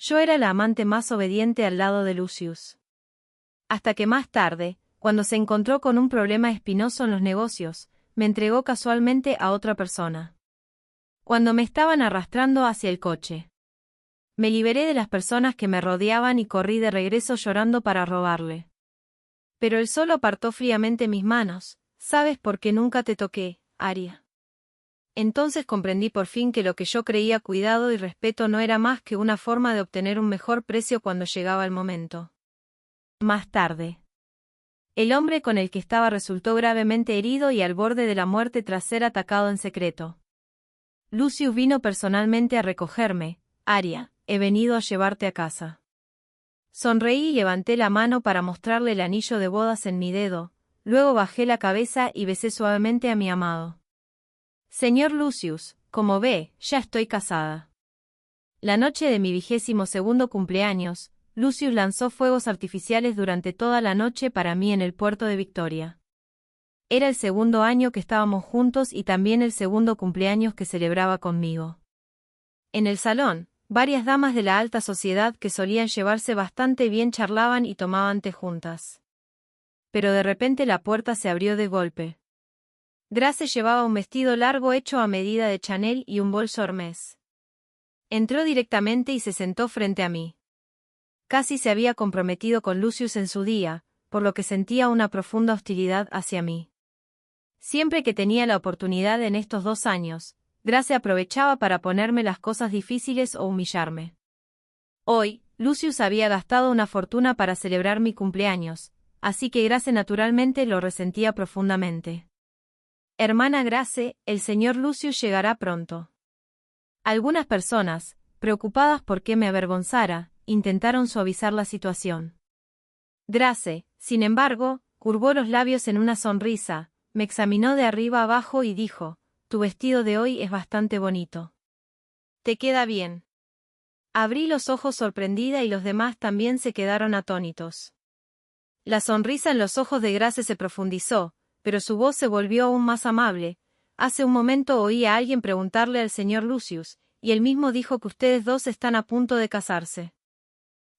Yo era la amante más obediente al lado de Lucius. Hasta que más tarde, cuando se encontró con un problema espinoso en los negocios, me entregó casualmente a otra persona. Cuando me estaban arrastrando hacia el coche, me liberé de las personas que me rodeaban y corrí de regreso llorando para robarle. Pero él solo apartó fríamente mis manos. ¿Sabes por qué nunca te toqué, Aria? Entonces comprendí por fin que lo que yo creía cuidado y respeto no era más que una forma de obtener un mejor precio cuando llegaba el momento. Más tarde, el hombre con el que estaba resultó gravemente herido y al borde de la muerte tras ser atacado en secreto. Lucius vino personalmente a recogerme. Aria, he venido a llevarte a casa. Sonreí y levanté la mano para mostrarle el anillo de bodas en mi dedo, luego bajé la cabeza y besé suavemente a mi amado. Señor Lucius, como ve, ya estoy casada. La noche de mi 22º cumpleaños, Lucius lanzó fuegos artificiales durante toda la noche para mí en el puerto de Victoria. Era el segundo año que estábamos juntos y también el segundo cumpleaños que celebraba conmigo. En el salón, varias damas de la alta sociedad que solían llevarse bastante bien charlaban y tomaban té juntas. Pero de repente la puerta se abrió de golpe. Grace llevaba un vestido largo hecho a medida de Chanel y un bolso Hermès. Entró directamente y se sentó frente a mí. Casi se había comprometido con Lucius en su día, por lo que sentía una profunda hostilidad hacia mí. Siempre que tenía la oportunidad en estos 2 años, Grace aprovechaba para ponerme las cosas difíciles o humillarme. Hoy, Lucius había gastado una fortuna para celebrar mi cumpleaños, así que Grace naturalmente lo resentía profundamente. Hermana Grace, el señor Lucius llegará pronto. Algunas personas, preocupadas por que me avergonzara, intentaron suavizar la situación. Grace, sin embargo, curvó los labios en una sonrisa, me examinó de arriba abajo y dijo: «Tu vestido de hoy es bastante bonito. Te queda bien». Abrí los ojos sorprendida y los demás también se quedaron atónitos. La sonrisa en los ojos de Grace se profundizó, pero su voz se volvió aún más amable. «Hace un momento oí a alguien preguntarle al señor Lucius, y él mismo dijo que ustedes dos están a punto de casarse».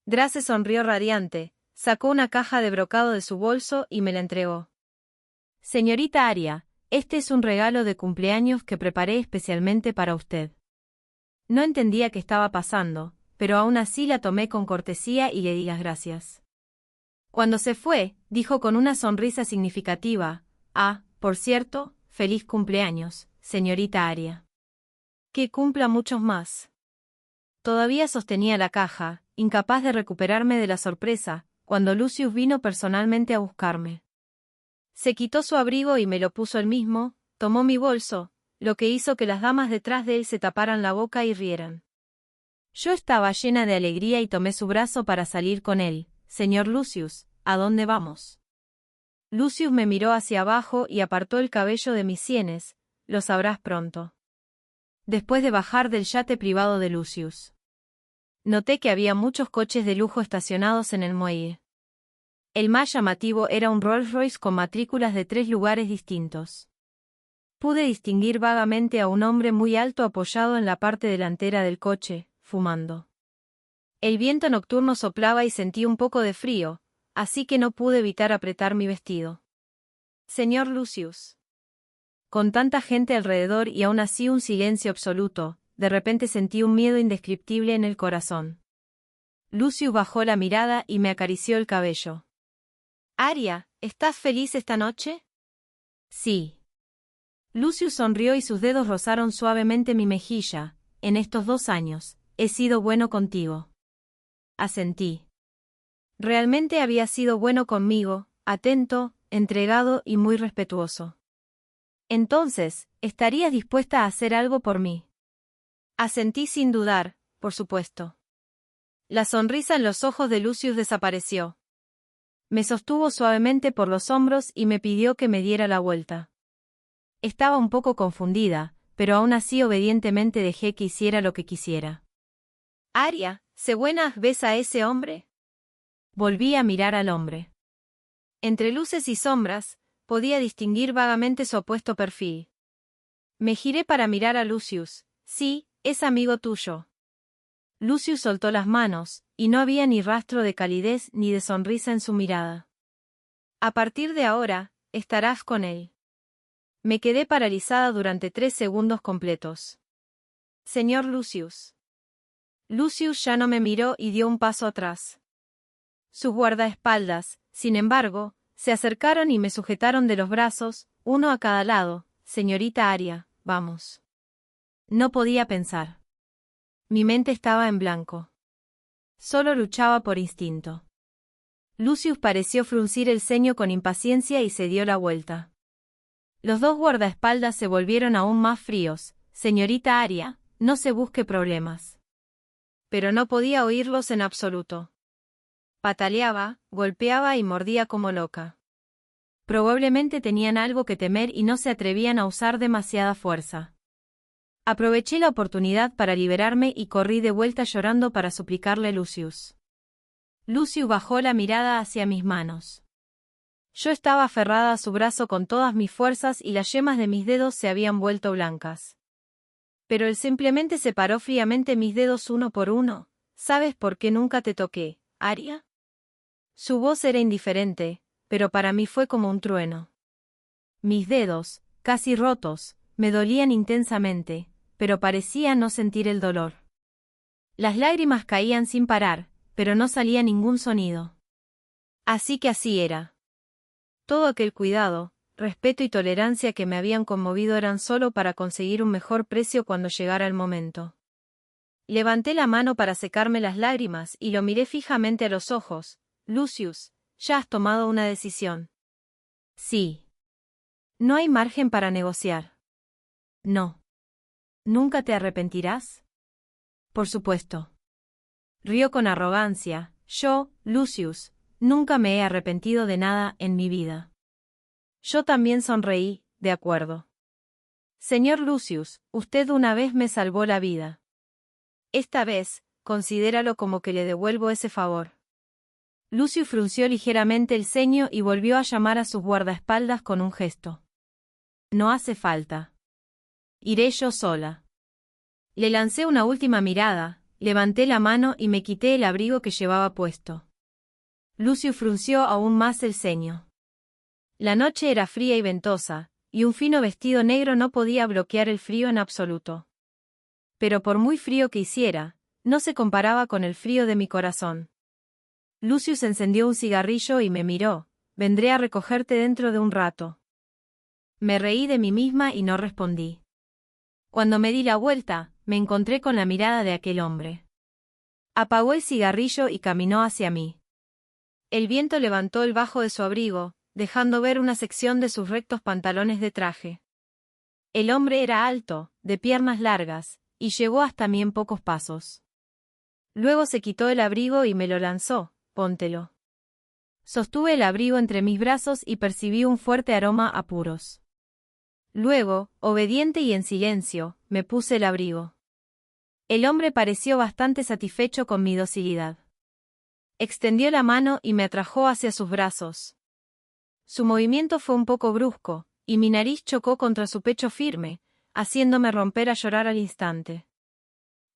Grace sonrió radiante, sacó una caja de brocado de su bolso y me la entregó. «Señorita Aria, este es un regalo de cumpleaños que preparé especialmente para usted». No entendía qué estaba pasando, pero aún así la tomé con cortesía y le di las gracias. Cuando se fue, dijo con una sonrisa significativa: «Ah, por cierto, feliz cumpleaños, señorita Aria. Que cumpla muchos más». Todavía sostenía la caja, incapaz de recuperarme de la sorpresa, cuando Lucius vino personalmente a buscarme. Se quitó su abrigo y me lo puso él mismo, tomó mi bolso, lo que hizo que las damas detrás de él se taparan la boca y rieran. Yo estaba llena de alegría y tomé su brazo para salir con él. «Señor Lucius, ¿a dónde vamos?». Lucius me miró hacia abajo y apartó el cabello de mis sienes. «Lo sabrás pronto». Después de bajar del yate privado de Lucius, noté que había muchos coches de lujo estacionados en el muelle. El más llamativo era un Rolls-Royce con matrículas de 3 lugares distintos. Pude distinguir vagamente a un hombre muy alto apoyado en la parte delantera del coche, fumando. El viento nocturno soplaba y sentí un poco de frío, así que no pude evitar apretar mi vestido. «Señor Lucius». Con tanta gente alrededor y aún así un silencio absoluto, de repente sentí un miedo indescriptible en el corazón. Lucius bajó la mirada y me acarició el cabello. «Aria, ¿estás feliz esta noche?». «Sí». Lucius sonrió y sus dedos rozaron suavemente mi mejilla. «En estos 2 años, he sido bueno contigo». Asentí. Realmente había sido bueno conmigo, atento, entregado y muy respetuoso. «Entonces, ¿estarías dispuesta a hacer algo por mí?». Asentí sin dudar, por supuesto. La sonrisa en los ojos de Lucius desapareció. Me sostuvo suavemente por los hombros y me pidió que me diera la vuelta. Estaba un poco confundida, pero aún así obedientemente dejé que hiciera lo que quisiera. «Aria, ¿sé buena ves a ese hombre?». Volví a mirar al hombre. Entre luces y sombras, podía distinguir vagamente su opuesto perfil. Me giré para mirar a Lucius. «Sí, es amigo tuyo». Lucius soltó las manos, y no había ni rastro de calidez ni de sonrisa en su mirada. A partir de ahora, estarás con él. Me quedé paralizada durante 3 segundos completos. Señor Lucius. Lucius ya no me miró y dio un paso atrás. Sus guardaespaldas, sin embargo, se acercaron y me sujetaron de los brazos, uno a cada lado. Señorita Aria, vamos. No podía pensar. Mi mente estaba en blanco. Solo luchaba por instinto. Lucius pareció fruncir el ceño con impaciencia y se dio la vuelta. Los dos guardaespaldas se volvieron aún más fríos. Señorita Aria, no se busque problemas. Pero no podía oírlos en absoluto. Pataleaba, golpeaba y mordía como loca. Probablemente tenían algo que temer y no se atrevían a usar demasiada fuerza. Aproveché la oportunidad para liberarme y corrí de vuelta llorando para suplicarle a Lucius. Lucius bajó la mirada hacia mis manos. Yo estaba aferrada a su brazo con todas mis fuerzas y las yemas de mis dedos se habían vuelto blancas. Pero él simplemente separó fríamente mis dedos uno por uno. ¿Sabes por qué nunca te toqué, Aria? Su voz era indiferente, pero para mí fue como un trueno. Mis dedos, casi rotos, me dolían intensamente, pero parecía no sentir el dolor. Las lágrimas caían sin parar, pero no salía ningún sonido. Así que así era. Todo aquel cuidado, respeto y tolerancia que me habían conmovido eran solo para conseguir un mejor precio cuando llegara el momento. Levanté la mano para secarme las lágrimas y lo miré fijamente a los ojos. Lucius, ya has tomado una decisión. Sí. No hay margen para negociar. No. ¿Nunca te arrepentirás? Por supuesto. Rió con arrogancia. Yo, Lucius, nunca me he arrepentido de nada en mi vida. Yo también sonreí, de acuerdo. Señor Lucius, usted una vez me salvó la vida. Esta vez, considéralo como que le devuelvo ese favor. Lucius frunció ligeramente el ceño y volvió a llamar a sus guardaespaldas con un gesto. No hace falta. Iré yo sola. Le lancé una última mirada, levanté la mano y me quité el abrigo que llevaba puesto. Lucius frunció aún más el ceño. La noche era fría y ventosa, y un fino vestido negro no podía bloquear el frío en absoluto. Pero por muy frío que hiciera, no se comparaba con el frío de mi corazón. Lucius encendió un cigarrillo y me miró. Vendré a recogerte dentro de un rato. Me reí de mí misma y no respondí. Cuando me di la vuelta, me encontré con la mirada de aquel hombre. Apagó el cigarrillo y caminó hacia mí. El viento levantó el bajo de su abrigo, dejando ver una sección de sus rectos pantalones de traje. El hombre era alto, de piernas largas, y llegó hasta mí en pocos pasos. Luego se quitó el abrigo y me lo lanzó. Póntelo. Sostuve el abrigo entre mis brazos y percibí un fuerte aroma a puros. Luego, obediente y en silencio, me puse el abrigo. El hombre pareció bastante satisfecho con mi docilidad. Extendió la mano y me atrajo hacia sus brazos. Su movimiento fue un poco brusco, y mi nariz chocó contra su pecho firme, haciéndome romper a llorar al instante.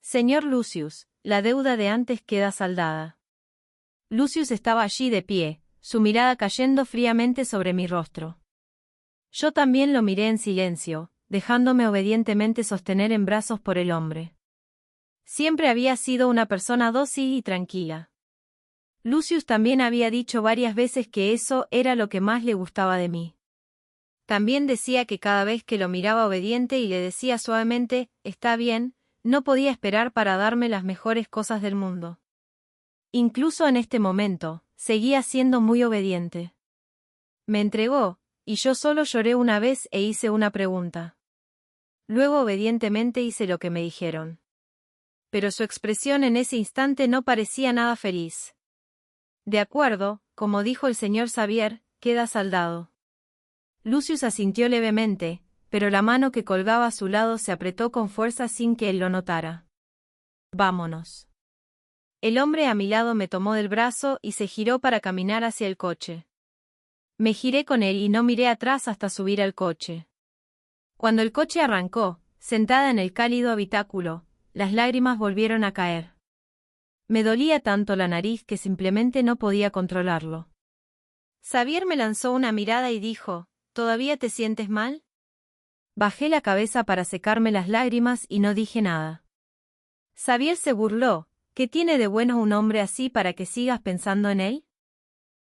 Señor Lucius, la deuda de antes queda saldada. Lucius estaba allí de pie, su mirada cayendo fríamente sobre mi rostro. Yo también lo miré en silencio, dejándome obedientemente sostener en brazos por el hombre. Siempre había sido una persona dócil y tranquila. Lucius también había dicho varias veces que eso era lo que más le gustaba de mí. También decía que cada vez que lo miraba obediente y le decía suavemente, «Está bien», no podía esperar para darme las mejores cosas del mundo. Incluso en este momento, seguía siendo muy obediente. Me entregó, y yo solo lloré una vez e hice una pregunta. Luego obedientemente hice lo que me dijeron. Pero su expresión en ese instante no parecía nada feliz. De acuerdo, como dijo el señor Xavier, queda saldado. Lucius asintió levemente, pero la mano que colgaba a su lado se apretó con fuerza sin que él lo notara. Vámonos. El hombre a mi lado me tomó del brazo y se giró para caminar hacia el coche. Me giré con él y no miré atrás hasta subir al coche. Cuando el coche arrancó, sentada en el cálido habitáculo, las lágrimas volvieron a caer. Me dolía tanto la nariz que simplemente no podía controlarlo. Xavier me lanzó una mirada y dijo, ¿todavía te sientes mal? Bajé la cabeza para secarme las lágrimas y no dije nada. Xavier se burló, ¿qué tiene de bueno un hombre así para que sigas pensando en él?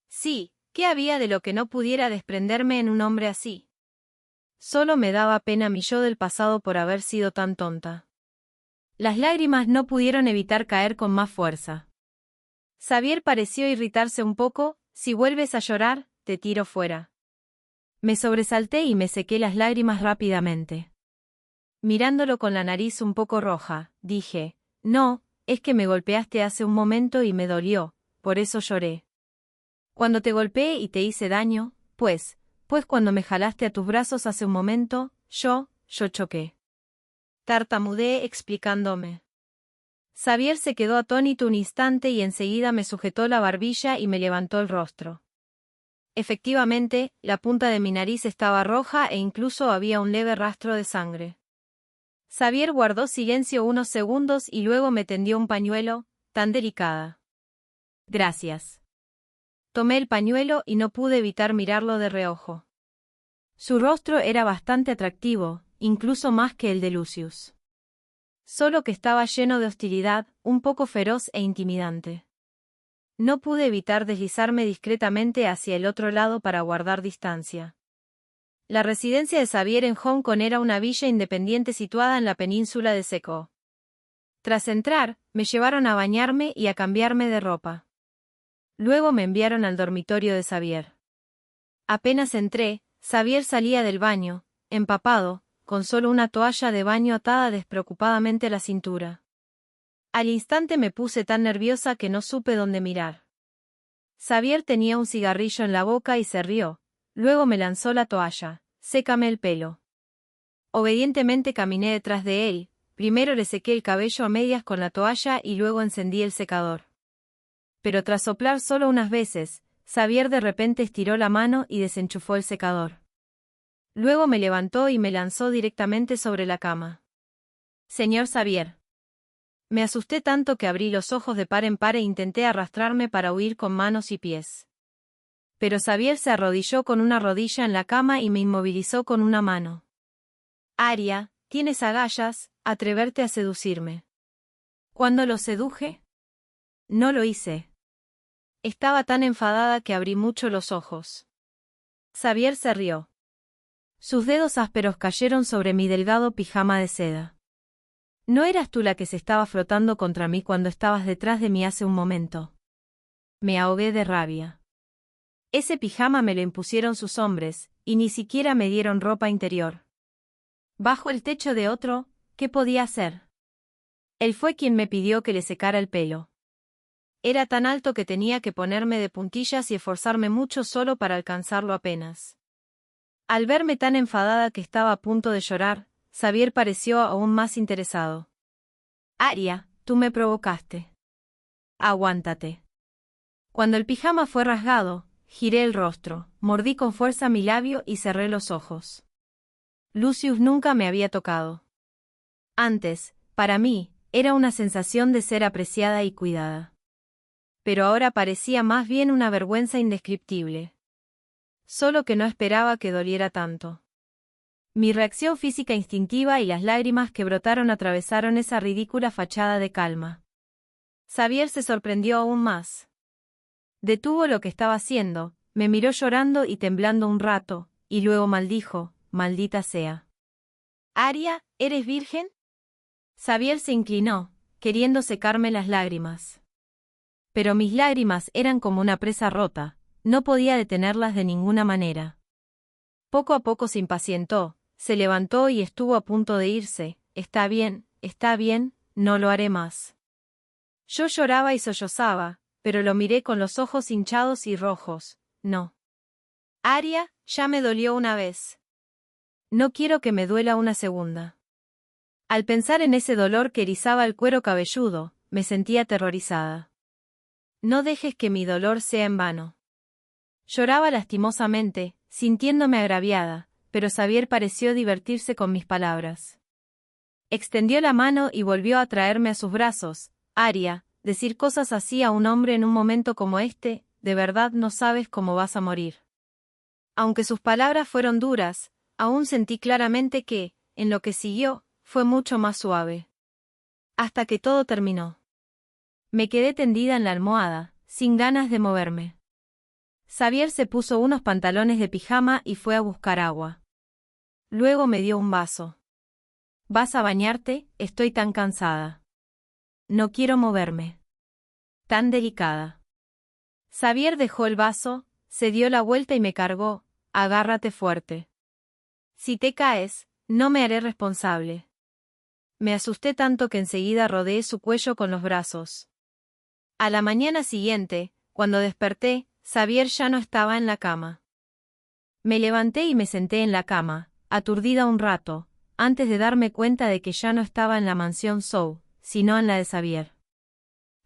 Sí, ¿qué había de lo que no pudiera desprenderme en un hombre así? Solo me daba pena mi yo del pasado por haber sido tan tonta. Las lágrimas no pudieron evitar caer con más fuerza. Xavier pareció irritarse un poco, si vuelves a llorar, te tiro fuera. Me sobresalté y me sequé las lágrimas rápidamente. Mirándolo con la nariz un poco roja, dije, no, es que me golpeaste hace un momento y me dolió, por eso lloré. Cuando te golpeé y te hice daño, pues cuando me jalaste a tus brazos hace un momento, yo choqué. Tartamudeé explicándome. Xavier se quedó atónito un instante y enseguida me sujetó la barbilla y me levantó el rostro. Efectivamente, la punta de mi nariz estaba roja e incluso había un leve rastro de sangre. Xavier guardó silencio unos segundos y luego me tendió un pañuelo, tan delicada. Gracias. Tomé el pañuelo y no pude evitar mirarlo de reojo. Su rostro era bastante atractivo, incluso más que el de Lucius. Solo que estaba lleno de hostilidad, un poco feroz e intimidante. No pude evitar deslizarme discretamente hacia el otro lado para guardar distancia. La residencia de Xavier en Hong Kong era una villa independiente situada en la península de Seco. Tras entrar, me llevaron a bañarme y a cambiarme de ropa. Luego me enviaron al dormitorio de Xavier. Apenas entré, Xavier salía del baño, empapado, con solo una toalla de baño atada despreocupadamente a la cintura. Al instante me puse tan nerviosa que no supe dónde mirar. Xavier tenía un cigarrillo en la boca y se rió. Luego me lanzó la toalla. Sécame el pelo. Obedientemente caminé detrás de él. Primero le sequé el cabello a medias con la toalla y luego encendí el secador. Pero tras soplar solo unas veces, Xavier de repente estiró la mano y desenchufó el secador. Luego me levantó y me lanzó directamente sobre la cama. Señor Xavier. Me asusté tanto que abrí los ojos de par en par e intenté arrastrarme para huir con manos y pies. Pero Xavier se arrodilló con una rodilla en la cama y me inmovilizó con una mano. Aria, tienes agallas, atreverte a seducirme. ¿Cuándo lo seduje? No lo hice. Estaba tan enfadada que abrí mucho los ojos. Xavier se rió. Sus dedos ásperos cayeron sobre mi delgado pijama de seda. ¿No eras tú la que se estaba frotando contra mí cuando estabas detrás de mí hace un momento? Me ahogué de rabia. Ese pijama me lo impusieron sus hombres, y ni siquiera me dieron ropa interior. Bajo el techo de otro, ¿qué podía hacer? Él fue quien me pidió que le secara el pelo. Era tan alto que tenía que ponerme de puntillas y esforzarme mucho solo para alcanzarlo apenas. Al verme tan enfadada que estaba a punto de llorar, Xavier pareció aún más interesado. Aria, tú me provocaste. Aguántate. Cuando el pijama fue rasgado, giré el rostro, mordí con fuerza mi labio y cerré los ojos. Lucius nunca me había tocado. Antes, para mí, era una sensación de ser apreciada y cuidada. Pero ahora parecía más bien una vergüenza indescriptible. Solo que no esperaba que doliera tanto. Mi reacción física instintiva y las lágrimas que brotaron atravesaron esa ridícula fachada de calma. Xavier se sorprendió aún más. Detuvo lo que estaba haciendo, me miró llorando y temblando un rato, y luego maldijo, maldita sea. Aria, ¿eres virgen? Xavier se inclinó, queriendo secarme las lágrimas. Pero mis lágrimas eran como una presa rota, no podía detenerlas de ninguna manera. Poco a poco se impacientó, se levantó y estuvo a punto de irse. Está bien, no lo haré más. Yo lloraba y sollozaba, pero lo miré con los ojos hinchados y rojos. No. Aria, ya me dolió una vez. No quiero que me duela una segunda. Al pensar en ese dolor que erizaba el cuero cabelludo, me sentía aterrorizada. No dejes que mi dolor sea en vano. Lloraba lastimosamente, sintiéndome agraviada, pero Xavier pareció divertirse con mis palabras. Extendió la mano y volvió a traerme a sus brazos. Aria, decir cosas así a un hombre en un momento como este, de verdad no sabes cómo vas a morir. Aunque sus palabras fueron duras, aún sentí claramente que, en lo que siguió, fue mucho más suave. Hasta que todo terminó. Me quedé tendida en la almohada, sin ganas de moverme. Xavier se puso unos pantalones de pijama y fue a buscar agua. Luego me dio un vaso. ¿Vas a bañarte? Estoy tan cansada. No quiero moverme. Tan delicada. Xavier dejó el vaso, se dio la vuelta y me cargó. Agárrate fuerte. Si te caes, no me haré responsable. Me asusté tanto que enseguida rodeé su cuello con los brazos. A la mañana siguiente, cuando desperté, Xavier ya no estaba en la cama. Me levanté y me senté en la cama, aturdida un rato, antes de darme cuenta de que ya no estaba en la mansión Zhou, sino en la de Xavier.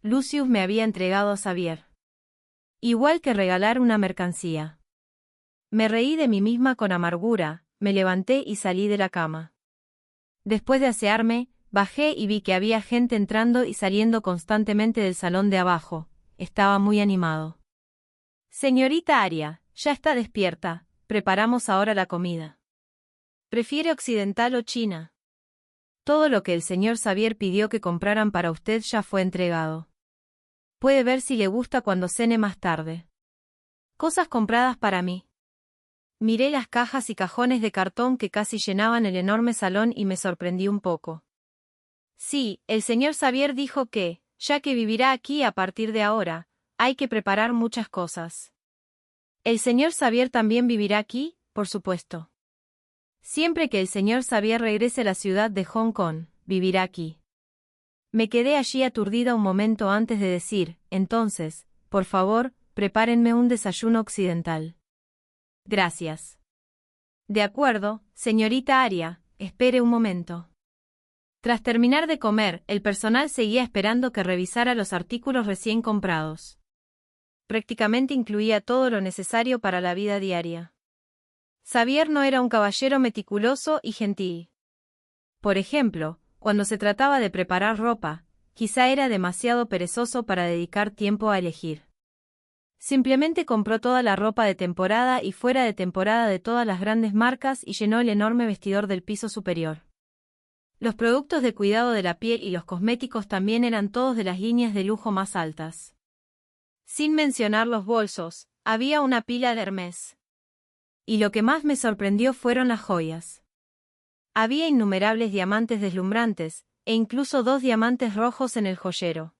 Lucius me había entregado a Xavier. Igual que regalar una mercancía. Me reí de mí misma con amargura, me levanté y salí de la cama. Después de asearme, bajé y vi que había gente entrando y saliendo constantemente del salón de abajo. Estaba muy animado. Señorita Aria, ya está despierta, preparamos ahora la comida. ¿Prefiere occidental o china? Todo lo que el señor Xavier pidió que compraran para usted ya fue entregado. Puede ver si le gusta cuando cene más tarde. Cosas compradas para mí. Miré las cajas y cajones de cartón que casi llenaban el enorme salón y me sorprendí un poco. Sí, el señor Xavier dijo que, ya que vivirá aquí a partir de ahora, hay que preparar muchas cosas. ¿El señor Xavier también vivirá aquí? Por supuesto. Siempre que el señor Xavier regrese a la ciudad de Hong Kong, vivirá aquí. Me quedé allí aturdida un momento antes de decir, entonces, por favor, prepárenme un desayuno occidental. Gracias. De acuerdo, señorita Aria, espere un momento. Tras terminar de comer, el personal seguía esperando que revisara los artículos recién comprados. Prácticamente incluía todo lo necesario para la vida diaria. Xavier no era un caballero meticuloso y gentil. Por ejemplo, cuando se trataba de preparar ropa, quizá era demasiado perezoso para dedicar tiempo a elegir. Simplemente compró toda la ropa de temporada y fuera de temporada de todas las grandes marcas y llenó el enorme vestidor del piso superior. Los productos de cuidado de la piel y los cosméticos también eran todos de las líneas de lujo más altas. Sin mencionar los bolsos, había una pila de Hermès. Y lo que más me sorprendió fueron las joyas. Había innumerables diamantes deslumbrantes, e incluso 2 diamantes rojos en el joyero.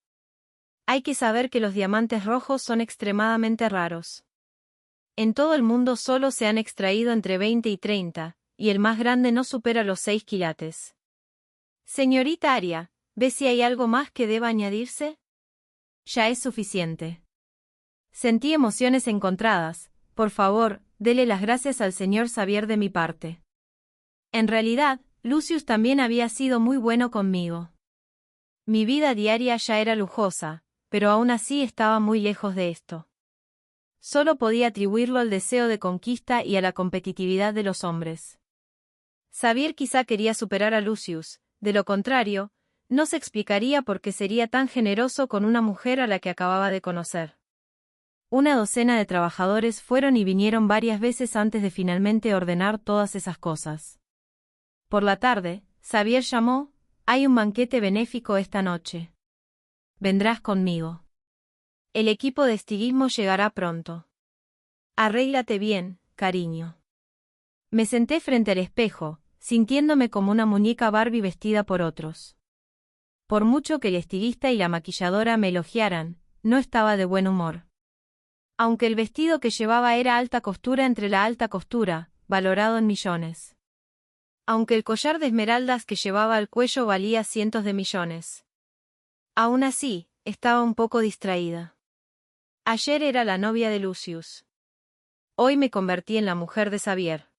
Hay que saber que los diamantes rojos son extremadamente raros. En todo el mundo solo se han extraído entre 20 y 30, y el más grande no supera los 6 quilates. Señorita Aria, ¿ve si hay algo más que deba añadirse? Ya es suficiente. Sentí emociones encontradas. Por favor, dele las gracias al señor Xavier de mi parte. En realidad, Lucius también había sido muy bueno conmigo. Mi vida diaria ya era lujosa, pero aún así estaba muy lejos de esto. Solo podía atribuirlo al deseo de conquista y a la competitividad de los hombres. Xavier quizá quería superar a Lucius, de lo contrario, no se explicaría por qué sería tan generoso con una mujer a la que acababa de conocer. Una docena de trabajadores fueron y vinieron varias veces antes de finalmente ordenar todas esas cosas. Por la tarde, Xavier llamó, hay un banquete benéfico esta noche. Vendrás conmigo. El equipo de estiguismo llegará pronto. Arréglate bien, cariño. Me senté frente al espejo, sintiéndome como una muñeca Barbie vestida por otros. Por mucho que el estiguista y la maquilladora me elogiaran, no estaba de buen humor. Aunque el vestido que llevaba era alta costura entre la alta costura, valorado en millones. Aunque el collar de esmeraldas que llevaba al cuello valía cientos de millones. Aún así, estaba un poco distraída. Ayer era la novia de Lucius. Hoy me convertí en la mujer de Xavier.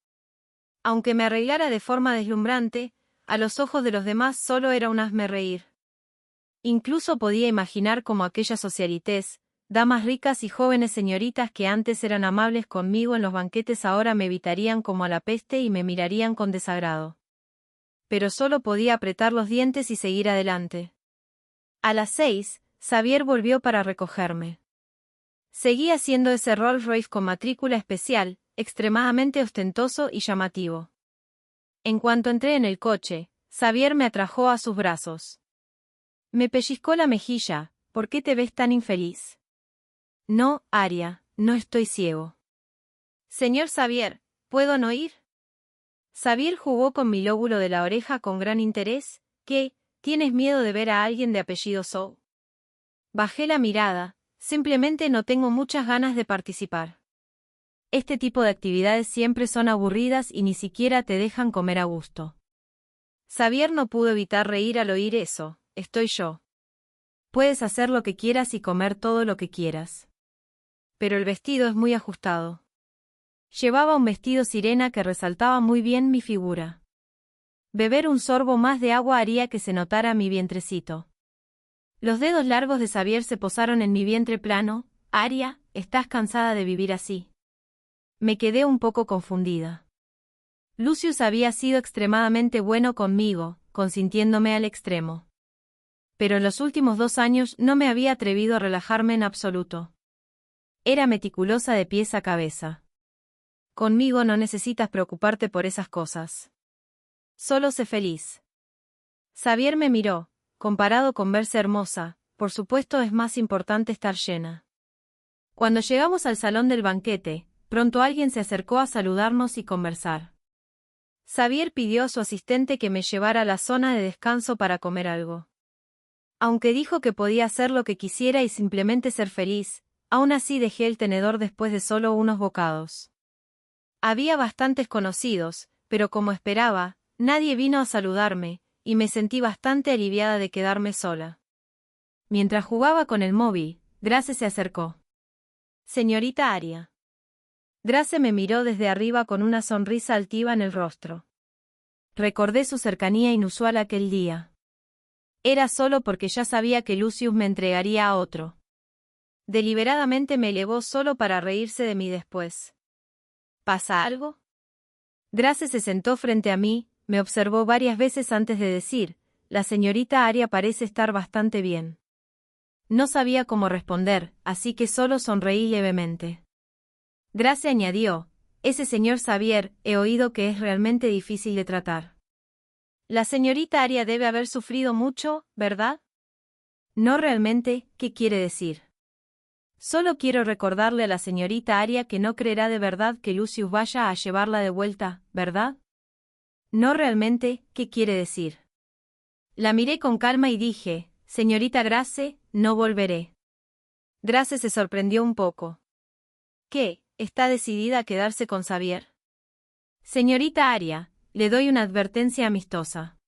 Aunque me arreglara de forma deslumbrante, a los ojos de los demás solo era un hazmerreír. Incluso podía imaginar cómo aquellas socialites, damas ricas y jóvenes señoritas que antes eran amables conmigo en los banquetes ahora me evitarían como a la peste y me mirarían con desagrado. Pero solo podía apretar los dientes y seguir adelante. A las 6, Xavier volvió para recogerme. Seguía siendo ese Rolls Royce con matrícula especial, extremadamente ostentoso y llamativo. En cuanto entré en el coche, Xavier me atrajo a sus brazos. Me pellizcó la mejilla. ¿Por qué te ves tan infeliz? No, Aria, no estoy ciego. Señor Xavier, ¿puedo no ir? Xavier jugó con mi lóbulo de la oreja con gran interés. ¿Qué? ¿Tienes miedo de ver a alguien de apellido Zhou? Bajé la mirada, simplemente no tengo muchas ganas de participar. Este tipo de actividades siempre son aburridas y ni siquiera te dejan comer a gusto. Xavier no pudo evitar reír al oír eso. Estoy yo. Puedes hacer lo que quieras y comer todo lo que quieras. Pero el vestido es muy ajustado. Llevaba un vestido sirena que resaltaba muy bien mi figura. Beber un sorbo más de agua haría que se notara mi vientrecito. Los dedos largos de Xavier se posaron en mi vientre plano. Aria, ¿estás cansada de vivir así? Me quedé un poco confundida. Lucius había sido extremadamente bueno conmigo, consintiéndome al extremo. Pero en los últimos 2 años no me había atrevido a relajarme en absoluto. Era meticulosa de pies a cabeza. Conmigo no necesitas preocuparte por esas cosas. Solo sé feliz. Xavier me miró. Comparado con verse hermosa, por supuesto es más importante estar llena. Cuando llegamos al salón del banquete, pronto alguien se acercó a saludarnos y conversar. Xavier pidió a su asistente que me llevara a la zona de descanso para comer algo. Aunque dijo que podía hacer lo que quisiera y simplemente ser feliz, aún así dejé el tenedor después de solo unos bocados. Había bastantes conocidos, pero como esperaba, nadie vino a saludarme, y me sentí bastante aliviada de quedarme sola. Mientras jugaba con el móvil, Grace se acercó. Señorita Aria. Grace me miró desde arriba con una sonrisa altiva en el rostro. Recordé su cercanía inusual aquel día. Era solo porque ya sabía que Lucius me entregaría a otro. Deliberadamente me elevó solo para reírse de mí después. ¿Pasa algo? Grace se sentó frente a mí, me observó varias veces antes de decir, la señorita Aria parece estar bastante bien. No sabía cómo responder, así que solo sonreí levemente. Grace añadió, ese señor Xavier, he oído que es realmente difícil de tratar. La señorita Aria debe haber sufrido mucho, ¿verdad? No realmente, ¿qué quiere decir? Solo quiero recordarle a la señorita Aria que no creerá de verdad que Lucius vaya a llevarla de vuelta, ¿verdad? No realmente, ¿qué quiere decir? La miré con calma y dije, señorita Grace, no volveré. Grace se sorprendió un poco. ¿Qué? ¿Está decidida a quedarse con Xavier? Señorita Aria, le doy una advertencia amistosa.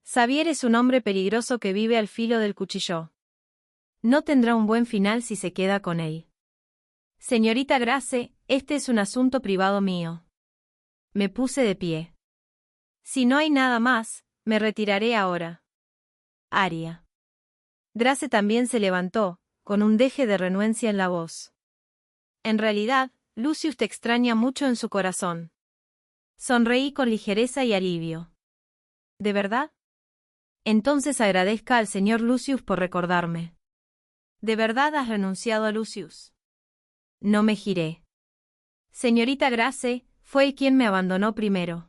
Xavier es un hombre peligroso que vive al filo del cuchillo. No tendrá un buen final si se queda con él. Señorita Grace, este es un asunto privado mío. Me puse de pie. Si no hay nada más, me retiraré ahora. Aria. Grace también se levantó, con un deje de renuencia en la voz. En realidad, Lucius te extraña mucho en su corazón. Sonreí con ligereza y alivio. ¿De verdad? Entonces agradezca al señor Lucius por recordarme. ¿De verdad has renunciado a Lucius? No me giré. Señorita Grace, fue él quien me abandonó primero.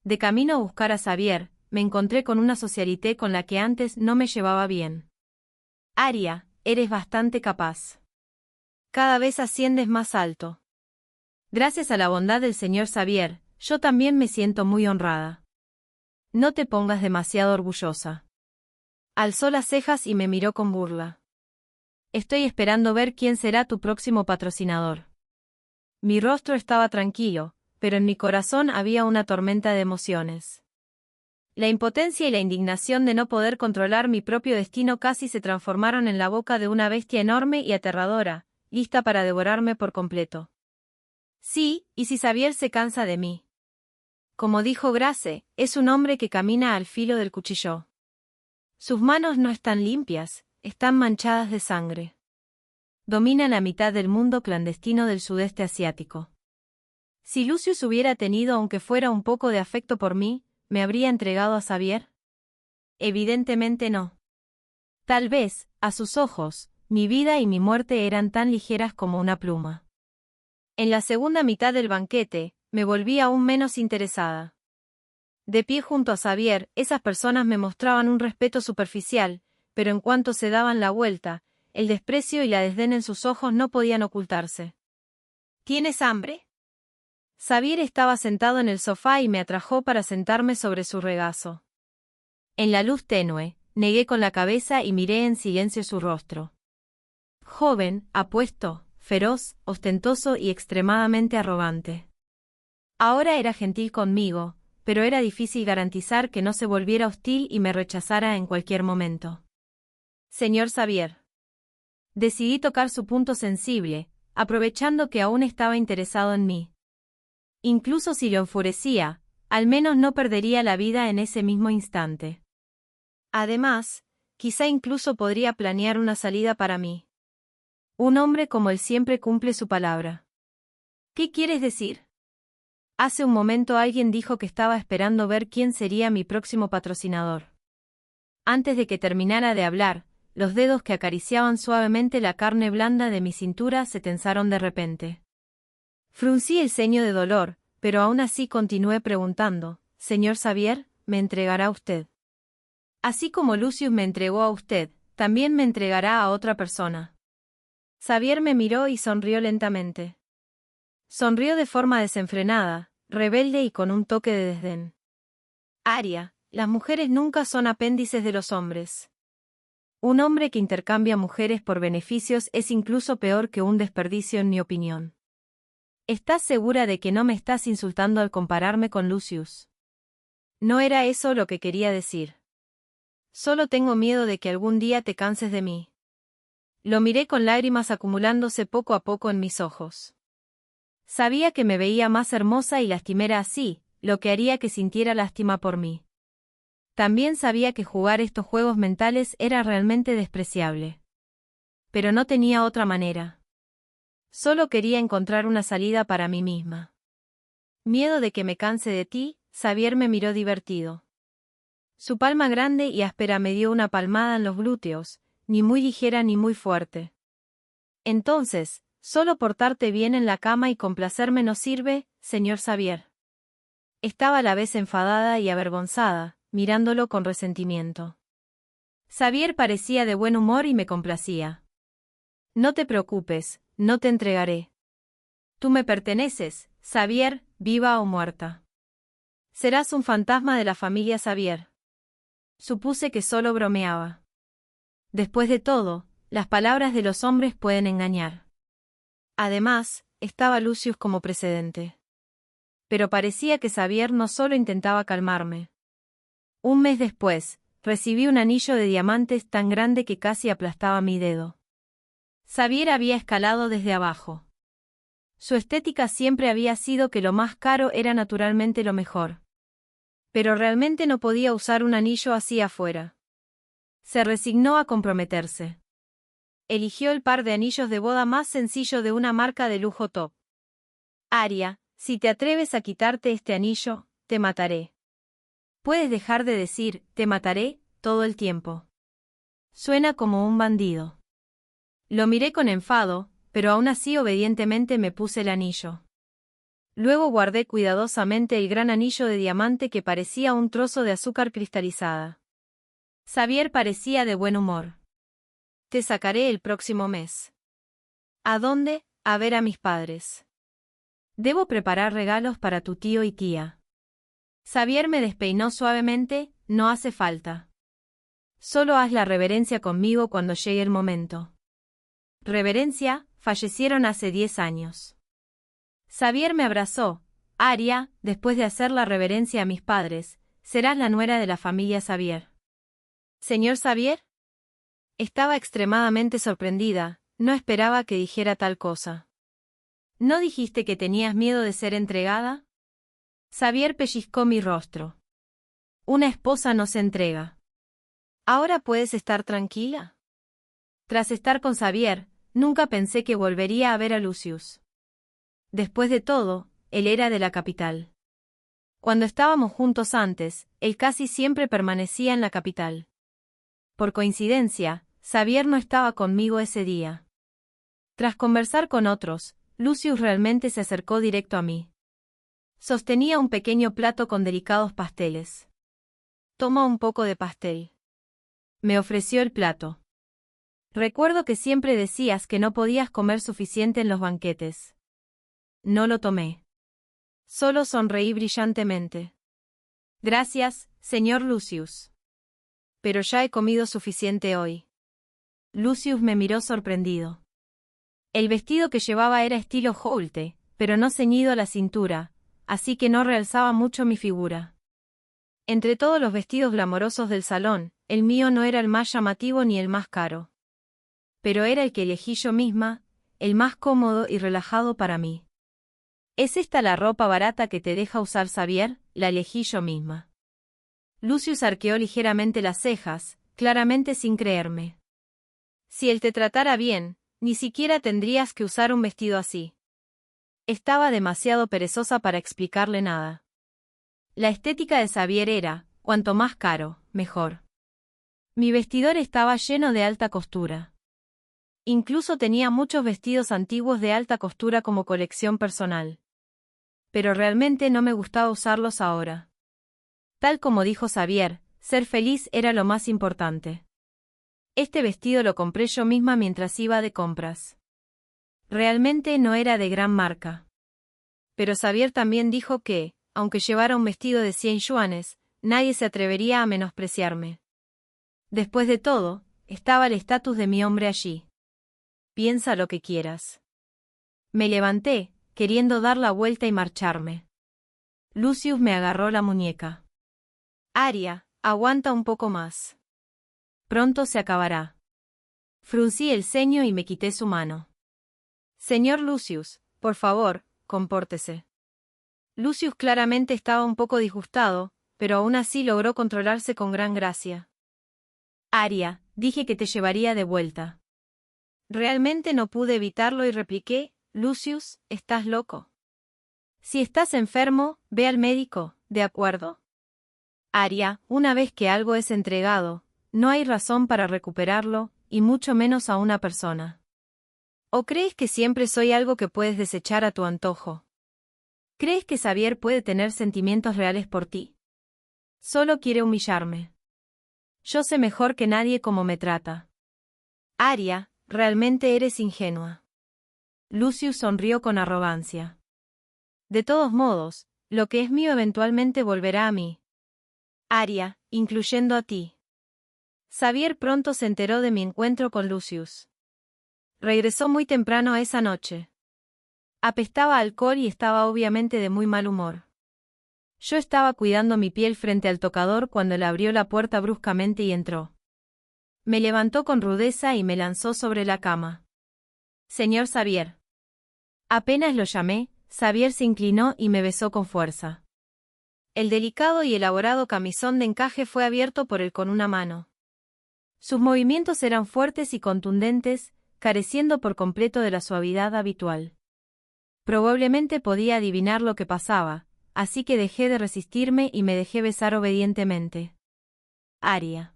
De camino a buscar a Xavier, me encontré con una socialité con la que antes no me llevaba bien. Aria, eres bastante capaz. Cada vez asciendes más alto. Gracias a la bondad del señor Xavier, yo también me siento muy honrada. No te pongas demasiado orgullosa. Alzó las cejas y me miró con burla. Estoy esperando ver quién será tu próximo patrocinador. Mi rostro estaba tranquilo, pero en mi corazón había una tormenta de emociones. La impotencia y la indignación de no poder controlar mi propio destino casi se transformaron en la boca de una bestia enorme y aterradora, lista para devorarme por completo. Sí, ¿y si Xavier se cansa de mí? Como dijo Grace, es un hombre que camina al filo del cuchillo. Sus manos no están limpias, están manchadas de sangre. Domina la mitad del mundo clandestino del sudeste asiático. Si Lucius hubiera tenido aunque fuera un poco de afecto por mí, ¿me habría entregado a Xavier? Evidentemente no. Tal vez, a sus ojos, mi vida y mi muerte eran tan ligeras como una pluma. En la segunda mitad del banquete, me volví aún menos interesada. De pie junto a Xavier, esas personas me mostraban un respeto superficial, pero en cuanto se daban la vuelta, el desprecio y la desdén en sus ojos no podían ocultarse. ¿Tienes hambre? Xavier estaba sentado en el sofá y me atrajo para sentarme sobre su regazo. En la luz tenue, negué con la cabeza y miré en silencio su rostro. Joven, apuesto, feroz, ostentoso y extremadamente arrogante. Ahora era gentil conmigo, pero era difícil garantizar que no se volviera hostil y me rechazara en cualquier momento. Señor Xavier. Decidí tocar su punto sensible, aprovechando que aún estaba interesado en mí. Incluso si lo enfurecía, al menos no perdería la vida en ese mismo instante. Además, quizá incluso podría planear una salida para mí. Un hombre como él siempre cumple su palabra. ¿Qué quieres decir? Hace un momento alguien dijo que estaba esperando ver quién sería mi próximo patrocinador. Antes de que terminara de hablar, los dedos que acariciaban suavemente la carne blanda de mi cintura se tensaron de repente. Fruncí el ceño de dolor, pero aún así continué preguntando, «Señor Xavier, ¿me entregará usted?» Así como Lucius me entregó a usted, también me entregará a otra persona. Xavier me miró y sonrió lentamente. Sonrió de forma desenfrenada, rebelde y con un toque de desdén. Aria, las mujeres nunca son apéndices de los hombres. Un hombre que intercambia mujeres por beneficios es incluso peor que un desperdicio en mi opinión. ¿Estás segura de que no me estás insultando al compararme con Lucius? No era eso lo que quería decir. Solo tengo miedo de que algún día te canses de mí. Lo miré con lágrimas acumulándose poco a poco en mis ojos. Sabía que me veía más hermosa y lastimera así, lo que haría que sintiera lástima por mí. También sabía que jugar estos juegos mentales era realmente despreciable. Pero no tenía otra manera. Solo quería encontrar una salida para mí misma. Miedo de que me canse de ti, Xavier me miró divertido. Su palma grande y áspera me dio una palmada en los glúteos, ni muy ligera ni muy fuerte. Entonces, solo portarte bien en la cama y complacerme no sirve, señor Xavier. Estaba a la vez enfadada y avergonzada, mirándolo con resentimiento. Xavier parecía de buen humor y me complacía. No te preocupes, no te entregaré. Tú me perteneces, Xavier, viva o muerta. Serás un fantasma de la familia Xavier. Supuse que solo bromeaba. Después de todo, las palabras de los hombres pueden engañar. Además, estaba Lucius como precedente. Pero parecía que Xavier no solo intentaba calmarme. Un mes después, recibí un anillo de diamantes tan grande que casi aplastaba mi dedo. Xavier había escalado desde abajo. Su estética siempre había sido que lo más caro era naturalmente lo mejor. Pero realmente no podía usar un anillo así afuera. Se resignó a comprometerse. Eligió el par de anillos de boda más sencillo de una marca de lujo top. Aria, si te atreves a quitarte este anillo, te mataré. Puedes dejar de decir, te mataré, todo el tiempo. Suena como un bandido. Lo miré con enfado, pero aún así obedientemente me puse el anillo. Luego guardé cuidadosamente el gran anillo de diamante que parecía un trozo de azúcar cristalizada. Xavier parecía de buen humor. Te sacaré el próximo mes. ¿A dónde? A ver a mis padres. Debo preparar regalos para tu tío y tía. Xavier me despeinó suavemente, no hace falta. Solo haz la reverencia conmigo cuando llegue el momento. Reverencia, fallecieron hace 10 años. Xavier me abrazó. Aria, después de hacer la reverencia a mis padres, serás la nuera de la familia Xavier. ¿Señor Xavier? Estaba extremadamente sorprendida, no esperaba que dijera tal cosa. ¿No dijiste que tenías miedo de ser entregada? Xavier pellizcó mi rostro. Una esposa no se entrega. ¿Ahora puedes estar tranquila? Tras estar con Xavier, nunca pensé que volvería a ver a Lucius. Después de todo, él era de la capital. Cuando estábamos juntos antes, él casi siempre permanecía en la capital. por coincidencia, Xavier no estaba conmigo ese día. Tras conversar con otros, Lucius realmente se acercó directo a mí. Sostenía un pequeño plato con delicados pasteles. «Toma un poco de pastel». Me ofreció el plato. «Recuerdo que siempre decías que no podías comer suficiente en los banquetes». No lo tomé. Solo sonreí brillantemente. «Gracias, señor Lucius. Pero ya he comido suficiente hoy». Lucius me miró sorprendido. El vestido que llevaba era estilo Holte, pero no ceñido a la cintura, así que no realzaba mucho mi figura. Entre todos los vestidos glamorosos del salón, el mío no era el más llamativo ni el más caro. Pero era el que elegí yo misma, el más cómodo y relajado para mí. ¿Es esta la ropa barata que te deja usar Xavier? La elegí yo misma. Lucius arqueó ligeramente las cejas, claramente sin creerme. Si él te tratara bien, ni siquiera tendrías que usar un vestido así. Estaba demasiado perezosa para explicarle nada. La estética de Xavier era, cuanto más caro, mejor. Mi vestidor estaba lleno de alta costura. Incluso tenía muchos vestidos antiguos de alta costura como colección personal. Pero realmente no me gustaba usarlos ahora. Tal como dijo Xavier, ser feliz era lo más importante. Este vestido lo compré yo misma mientras iba de compras. Realmente no era de gran marca. Pero Xavier también dijo que, aunque llevara un vestido de 100 yuanes, nadie se atrevería a menospreciarme. Después de todo, estaba el estatus de mi hombre allí. Piensa lo que quieras. Me levanté, queriendo dar la vuelta y marcharme. Lucius me agarró la muñeca. «Aria, aguanta un poco más. Pronto se acabará». Fruncí el ceño y me quité su mano. «Señor Lucius, por favor, compórtese». Lucius claramente estaba un poco disgustado, pero aún así logró controlarse con gran gracia. «Aria, dije que te llevaría de vuelta». Realmente no pude evitarlo y repliqué: «Lucius, ¿estás loco? Si estás enfermo, ve al médico, ¿de acuerdo?» Aria, una vez que algo es entregado, no hay razón para recuperarlo, y mucho menos a una persona. ¿O crees que siempre soy algo que puedes desechar a tu antojo? ¿Crees que Xavier puede tener sentimientos reales por ti? Solo quiere humillarme. Yo sé mejor que nadie cómo me trata. Aria, realmente eres ingenua. Lucius sonrió con arrogancia. De todos modos, lo que es mío eventualmente volverá a mí. Aria, incluyendo a ti. Xavier pronto se enteró de mi encuentro con Lucius. Regresó muy temprano esa noche. Apestaba a alcohol y estaba obviamente de muy mal humor. Yo estaba cuidando mi piel frente al tocador cuando él abrió la puerta bruscamente y entró. Me levantó con rudeza y me lanzó sobre la cama. «Señor Xavier». Apenas lo llamé, Xavier se inclinó y me besó con fuerza. El delicado y elaborado camisón de encaje fue abierto por él con una mano. Sus movimientos eran fuertes y contundentes, careciendo por completo de la suavidad habitual. Probablemente podía adivinar lo que pasaba, así que dejé de resistirme y me dejé besar obedientemente. Aria.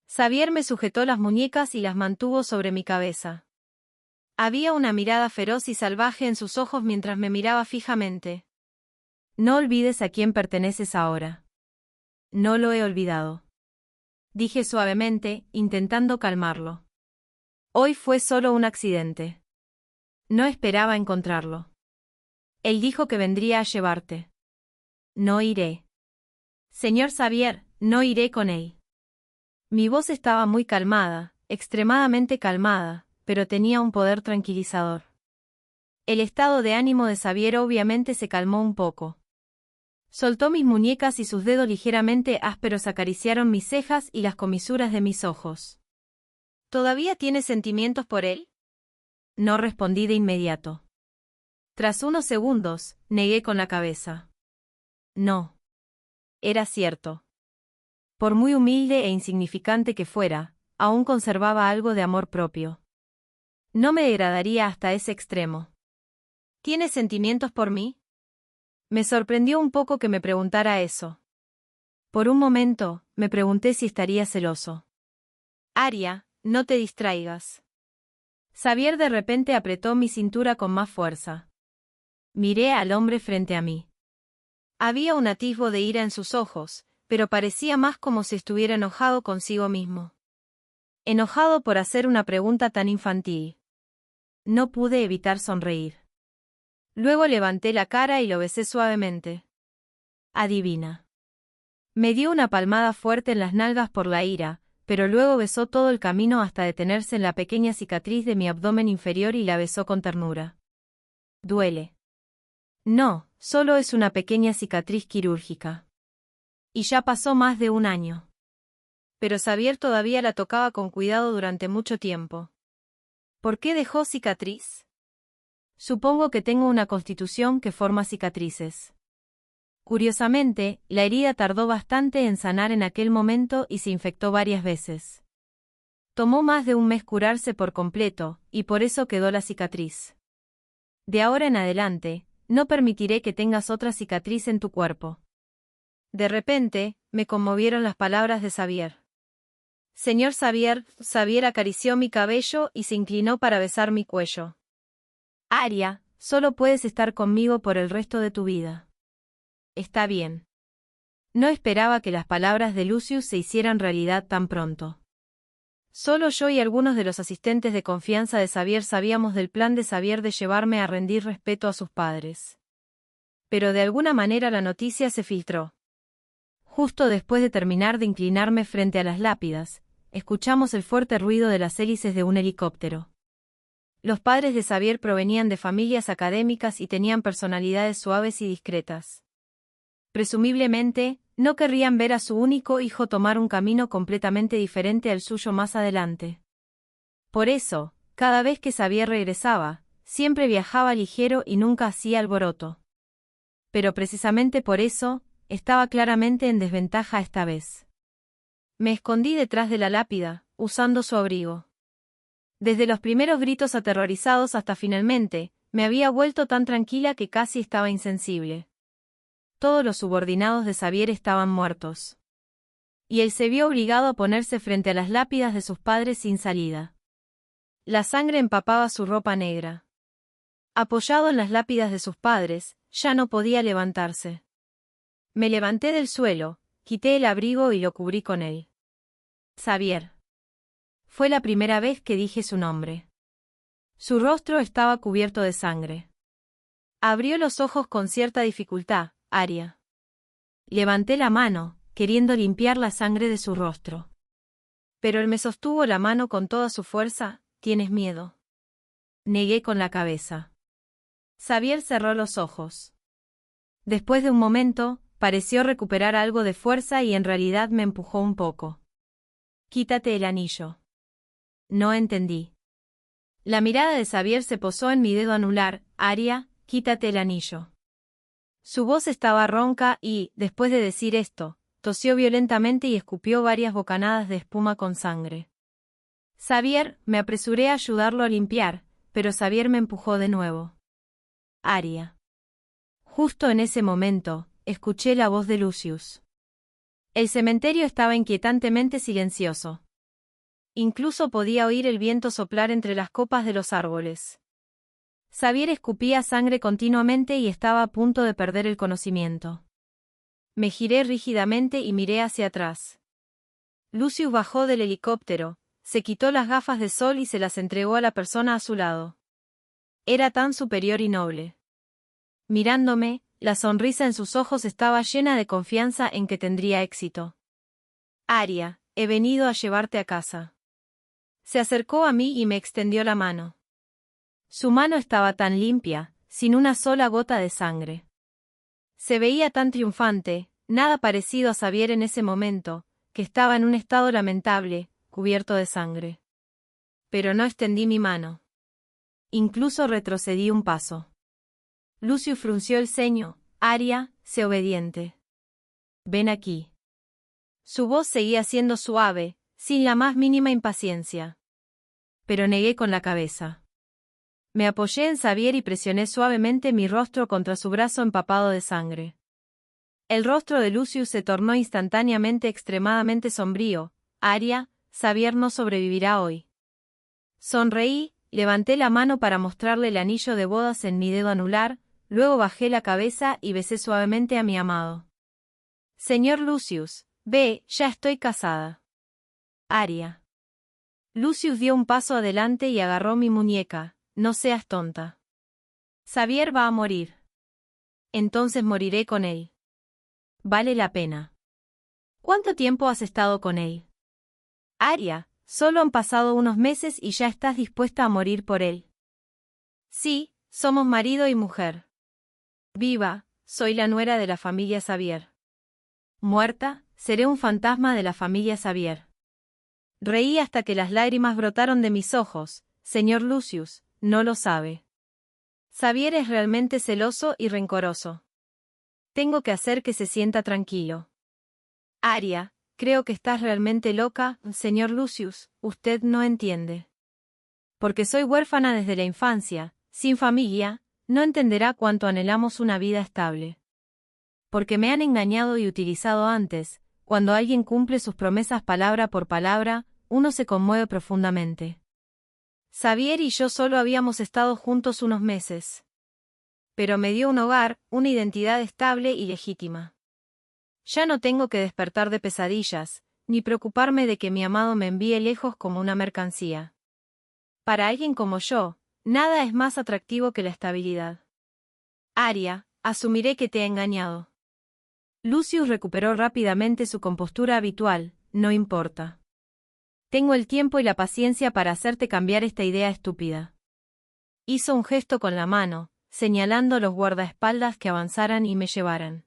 Xavier me sujetó las muñecas y las mantuvo sobre mi cabeza. Había una mirada feroz y salvaje en sus ojos mientras me miraba fijamente. «No olvides a quién perteneces ahora». «No lo he olvidado», dije suavemente, intentando calmarlo. «Hoy fue solo un accidente. No esperaba encontrarlo. Él dijo que vendría a llevarte». «No iré». «Señor Xavier, no iré con él». Mi voz estaba muy calmada, extremadamente calmada, pero tenía un poder tranquilizador. El estado de ánimo de Xavier obviamente se calmó un poco. Soltó mis muñecas y sus dedos ligeramente ásperos acariciaron mis cejas y las comisuras de mis ojos. «¿Todavía tienes sentimientos por él?». No respondí de inmediato. Tras unos segundos, negué con la cabeza. No. Era cierto. Por muy humilde e insignificante que fuera, aún conservaba algo de amor propio. No me degradaría hasta ese extremo. ¿Tienes sentimientos por mí? Me sorprendió un poco que me preguntara eso. Por un momento, me pregunté si estaría celoso. Aria, no te distraigas. Xavier de repente apretó mi cintura con más fuerza. Miré al hombre frente a mí. Había un atisbo de ira en sus ojos, pero parecía más como si estuviera enojado consigo mismo. Enojado por hacer una pregunta tan infantil. No pude evitar sonreír. Luego levanté la cara y lo besé suavemente. Adivina. Me dio una palmada fuerte en las nalgas por la ira, pero luego besó todo el camino hasta detenerse en la pequeña cicatriz de mi abdomen inferior y la besó con ternura. ¿Duele? No, solo es una pequeña cicatriz quirúrgica. Y ya pasó más de un año. Pero Xavier todavía la tocaba con cuidado durante mucho tiempo. ¿Por qué dejó cicatriz? Supongo que tengo una constitución que forma cicatrices. Curiosamente, la herida tardó bastante en sanar en aquel momento y se infectó varias veces. Tomó más de un mes curarse por completo, y por eso quedó la cicatriz. De ahora en adelante, no permitiré que tengas otra cicatriz en tu cuerpo. De repente, me conmovieron las palabras de Xavier. Señor Xavier, Xavier acarició mi cabello y se inclinó para besar mi cuello. Aria, solo puedes estar conmigo por el resto de tu vida. Está bien. No esperaba que las palabras de Lucius se hicieran realidad tan pronto. Solo yo y algunos de los asistentes de confianza de Xavier sabíamos del plan de Xavier de llevarme a rendir respeto a sus padres. Pero de alguna manera la noticia se filtró. Justo después de terminar de inclinarme frente a las lápidas, escuchamos el fuerte ruido de las hélices de un helicóptero. Los padres de Xavier provenían de familias académicas y tenían personalidades suaves y discretas. Presumiblemente, no querrían ver a su único hijo tomar un camino completamente diferente al suyo más adelante. Por eso, cada vez que Xavier regresaba, siempre viajaba ligero y nunca hacía alboroto. Pero precisamente por eso, estaba claramente en desventaja esta vez. Me escondí detrás de la lápida, usando su abrigo. Desde los primeros gritos aterrorizados hasta finalmente, me había vuelto tan tranquila que casi estaba insensible. Todos los subordinados de Xavier estaban muertos. Y él se vio obligado a ponerse frente a las lápidas de sus padres sin salida. La sangre empapaba su ropa negra. Apoyado en las lápidas de sus padres, ya no podía levantarse. Me levanté del suelo, quité el abrigo y lo cubrí con él. Xavier. Fue la primera vez que dije su nombre. Su rostro estaba cubierto de sangre. Abrió los ojos con cierta dificultad. Aria. Levanté la mano, queriendo limpiar la sangre de su rostro. Pero él me sostuvo la mano con toda su fuerza. ¿Tienes miedo? Negué con la cabeza. Xavier cerró los ojos. Después de un momento, pareció recuperar algo de fuerza y en realidad me empujó un poco. Quítate el anillo. No entendí. La mirada de Xavier se posó en mi dedo anular. Aria, quítate el anillo. Su voz estaba ronca y, después de decir esto, tosió violentamente y escupió varias bocanadas de espuma con sangre. Xavier, me apresuré a ayudarlo a limpiar, pero Xavier me empujó de nuevo. Aria. Justo en ese momento, escuché la voz de Lucius. El cementerio estaba inquietantemente silencioso. Incluso podía oír el viento soplar entre las copas de los árboles. Xavier escupía sangre continuamente y estaba a punto de perder el conocimiento. Me giré rígidamente y miré hacia atrás. Lucius bajó del helicóptero, se quitó las gafas de sol y se las entregó a la persona a su lado. Era tan superior y noble. Mirándome, la sonrisa en sus ojos estaba llena de confianza en que tendría éxito. Aria, he venido a llevarte a casa. Se acercó a mí y me extendió la mano. Su mano estaba tan limpia, sin una sola gota de sangre. Se veía tan triunfante, nada parecido a Xavier en ese momento, que estaba en un estado lamentable, cubierto de sangre. Pero no extendí mi mano. Incluso retrocedí un paso. Lucius frunció el ceño. Aria, sé obediente. Ven aquí. Su voz seguía siendo suave, sin la más mínima impaciencia. Pero negué con la cabeza. Me apoyé en Xavier y presioné suavemente mi rostro contra su brazo empapado de sangre. El rostro de Lucius se tornó instantáneamente extremadamente sombrío. Aria, Xavier no sobrevivirá hoy. Sonreí, levanté la mano para mostrarle el anillo de bodas en mi dedo anular, luego bajé la cabeza y besé suavemente a mi amado. Señor Lucius, ve, ya estoy casada. Aria. Lucius dio un paso adelante y agarró mi muñeca. No seas tonta. Xavier va a morir. Entonces moriré con él. Vale la pena. ¿Cuánto tiempo has estado con él? Aria, solo han pasado unos meses y ya estás dispuesta a morir por él. Sí, somos marido y mujer. Viva, soy la nuera de la familia Xavier. Muerta, seré un fantasma de la familia Xavier. Reí hasta que las lágrimas brotaron de mis ojos. Señor Lucius, no lo sabe. Xavier es realmente celoso y rencoroso. Tengo que hacer que se sienta tranquilo. Aria, creo que estás realmente loca, señor Lucius, usted no entiende. Porque soy huérfana desde la infancia, sin familia, no entenderá cuánto anhelamos una vida estable. Porque me han engañado y utilizado antes, cuando alguien cumple sus promesas palabra por palabra, uno se conmueve profundamente. Xavier y yo solo habíamos estado juntos unos meses. Pero me dio un hogar, una identidad estable y legítima. Ya no tengo que despertar de pesadillas, ni preocuparme de que mi amado me envíe lejos como una mercancía. Para alguien como yo, nada es más atractivo que la estabilidad. Aria, asumiré que te he engañado. Lucius recuperó rápidamente su compostura habitual, no importa. Tengo el tiempo y la paciencia para hacerte cambiar esta idea estúpida. Hizo un gesto con la mano, señalando a los guardaespaldas que avanzaran y me llevaran.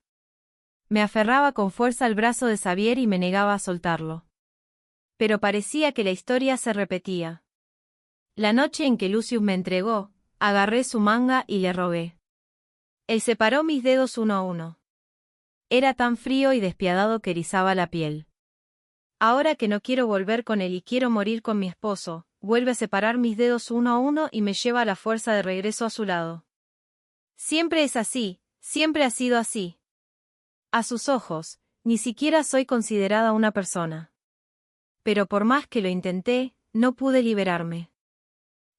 Me aferraba con fuerza al brazo de Xavier y me negaba a soltarlo. Pero parecía que la historia se repetía. La noche en que Lucius me entregó, agarré su manga y le robé. Él separó mis dedos uno a uno. Era tan frío y despiadado que erizaba la piel. Ahora que no quiero volver con él y quiero morir con mi esposo, vuelve a separar mis dedos uno a uno y me lleva a la fuerza de regreso a su lado. Siempre es así, siempre ha sido así. A sus ojos, ni siquiera soy considerada una persona. Pero por más que lo intenté, no pude liberarme.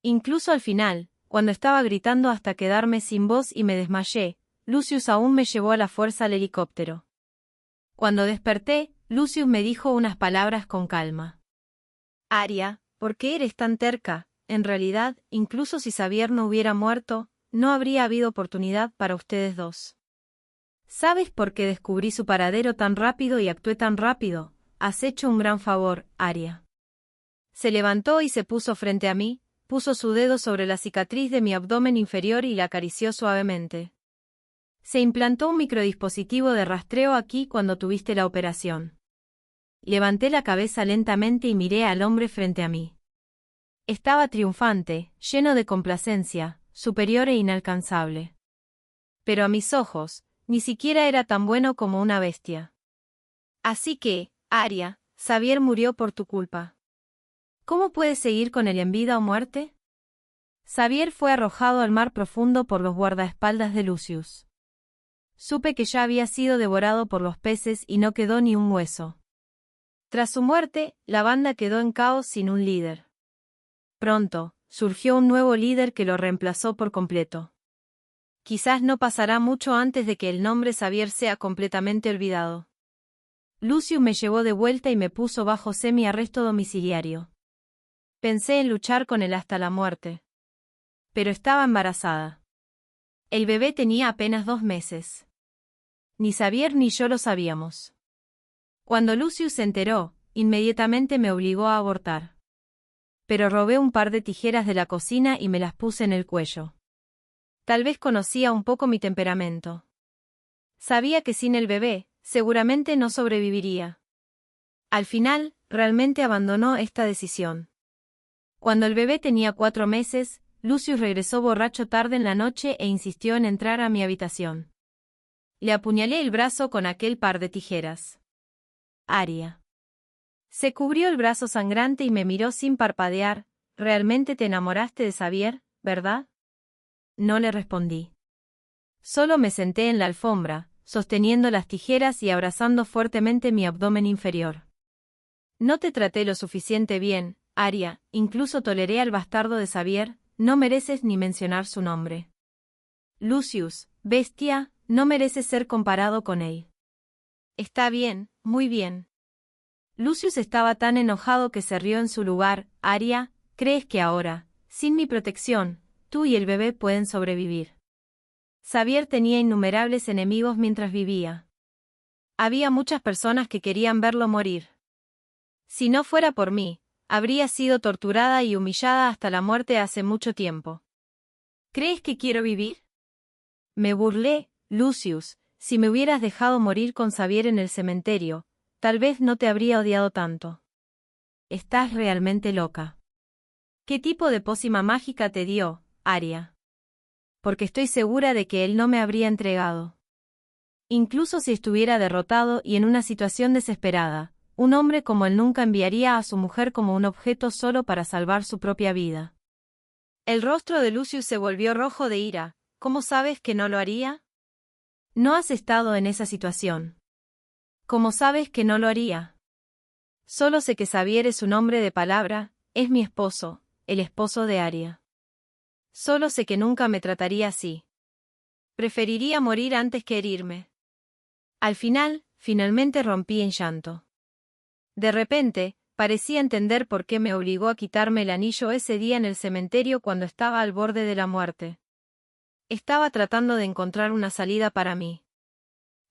Incluso al final, cuando estaba gritando hasta quedarme sin voz y me desmayé, Lucius aún me llevó a la fuerza al helicóptero. Cuando desperté, Lucius me dijo unas palabras con calma. Aria, ¿por qué eres tan terca? En realidad, incluso si Xavier no hubiera muerto, no habría habido oportunidad para ustedes dos. ¿Sabes por qué descubrí su paradero tan rápido y actué tan rápido? Has hecho un gran favor, Aria. Se levantó y se puso frente a mí, puso su dedo sobre la cicatriz de mi abdomen inferior y la acarició suavemente. Se implantó un microdispositivo de rastreo aquí cuando tuviste la operación. Levanté la cabeza lentamente y miré al hombre frente a mí. Estaba triunfante, lleno de complacencia, superior e inalcanzable. Pero a mis ojos, ni siquiera era tan bueno como una bestia. Así que, Aria, Xavier murió por tu culpa. ¿Cómo puedes seguir con él en vida o muerte? Xavier fue arrojado al mar profundo por los guardaespaldas de Lucius. Supe que ya había sido devorado por los peces y no quedó ni un hueso. Tras su muerte, la banda quedó en caos sin un líder. Pronto, surgió un nuevo líder que lo reemplazó por completo. Quizás no pasará mucho antes de que el nombre Xavier sea completamente olvidado. Lucius me llevó de vuelta y me puso bajo semi-arresto domiciliario. Pensé en luchar con él hasta la muerte. Pero estaba embarazada. El bebé tenía apenas 2 meses. Ni Xavier ni yo lo sabíamos. Cuando Lucius se enteró, inmediatamente me obligó a abortar. Pero robé un par de tijeras de la cocina y me las puse en el cuello. Tal vez conocía un poco mi temperamento. Sabía que sin el bebé, seguramente no sobreviviría. Al final, realmente abandonó esta decisión. Cuando el bebé tenía 4 meses, Lucius regresó borracho tarde en la noche e insistió en entrar a mi habitación. Le apuñalé el brazo con aquel par de tijeras. Aria. Se cubrió el brazo sangrante y me miró sin parpadear. ¿Realmente te enamoraste de Xavier, verdad? No le respondí. Solo me senté en la alfombra, sosteniendo las tijeras y abrazando fuertemente mi abdomen inferior. No te traté lo suficiente bien, Arya, incluso toleré al bastardo de Xavier, no mereces ni mencionar su nombre. Lucius, bestia, no mereces ser comparado con él. Está bien, muy bien. Lucius estaba tan enojado que se rió en su lugar. Arya, ¿crees que ahora, sin mi protección, tú y el bebé pueden sobrevivir? Xavier tenía innumerables enemigos mientras vivía. Había muchas personas que querían verlo morir. Si no fuera por mí, habría sido torturada y humillada hasta la muerte hace mucho tiempo. ¿Crees que quiero vivir? Me burlé, Lucius, si me hubieras dejado morir con Xavier en el cementerio, tal vez no te habría odiado tanto. Estás realmente loca. ¿Qué tipo de pócima mágica te dio, Arya? Porque estoy segura de que él no me habría entregado. Incluso si estuviera derrotado y en una situación desesperada, un hombre como él nunca enviaría a su mujer como un objeto solo para salvar su propia vida. El rostro de Lucius se volvió rojo de ira. ¿Cómo sabes que no lo haría? No has estado en esa situación. ¿Cómo sabes que no lo haría? Solo sé que Xavier es un hombre de palabra, es mi esposo, el esposo de Arya. Solo sé que nunca me trataría así. Preferiría morir antes que herirme. Al final, finalmente rompí en llanto. De repente, parecía entender por qué me obligó a quitarme el anillo ese día en el cementerio cuando estaba al borde de la muerte. Estaba tratando de encontrar una salida para mí.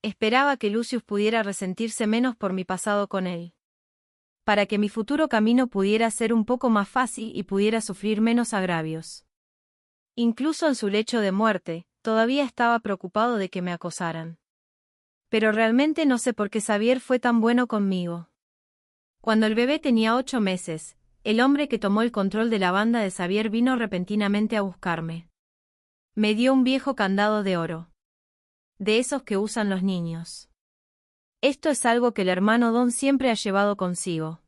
Esperaba que Lucius pudiera resentirse menos por mi pasado con él. Para que mi futuro camino pudiera ser un poco más fácil y pudiera sufrir menos agravios. Incluso en su lecho de muerte, todavía estaba preocupado de que me acosaran. Pero realmente no sé por qué Xavier fue tan bueno conmigo. Cuando el bebé tenía 8 meses, el hombre que tomó el control de la banda de Xavier vino repentinamente a buscarme. Me dio un viejo candado de oro. De esos que usan los niños. Esto es algo que el hermano Don siempre ha llevado consigo.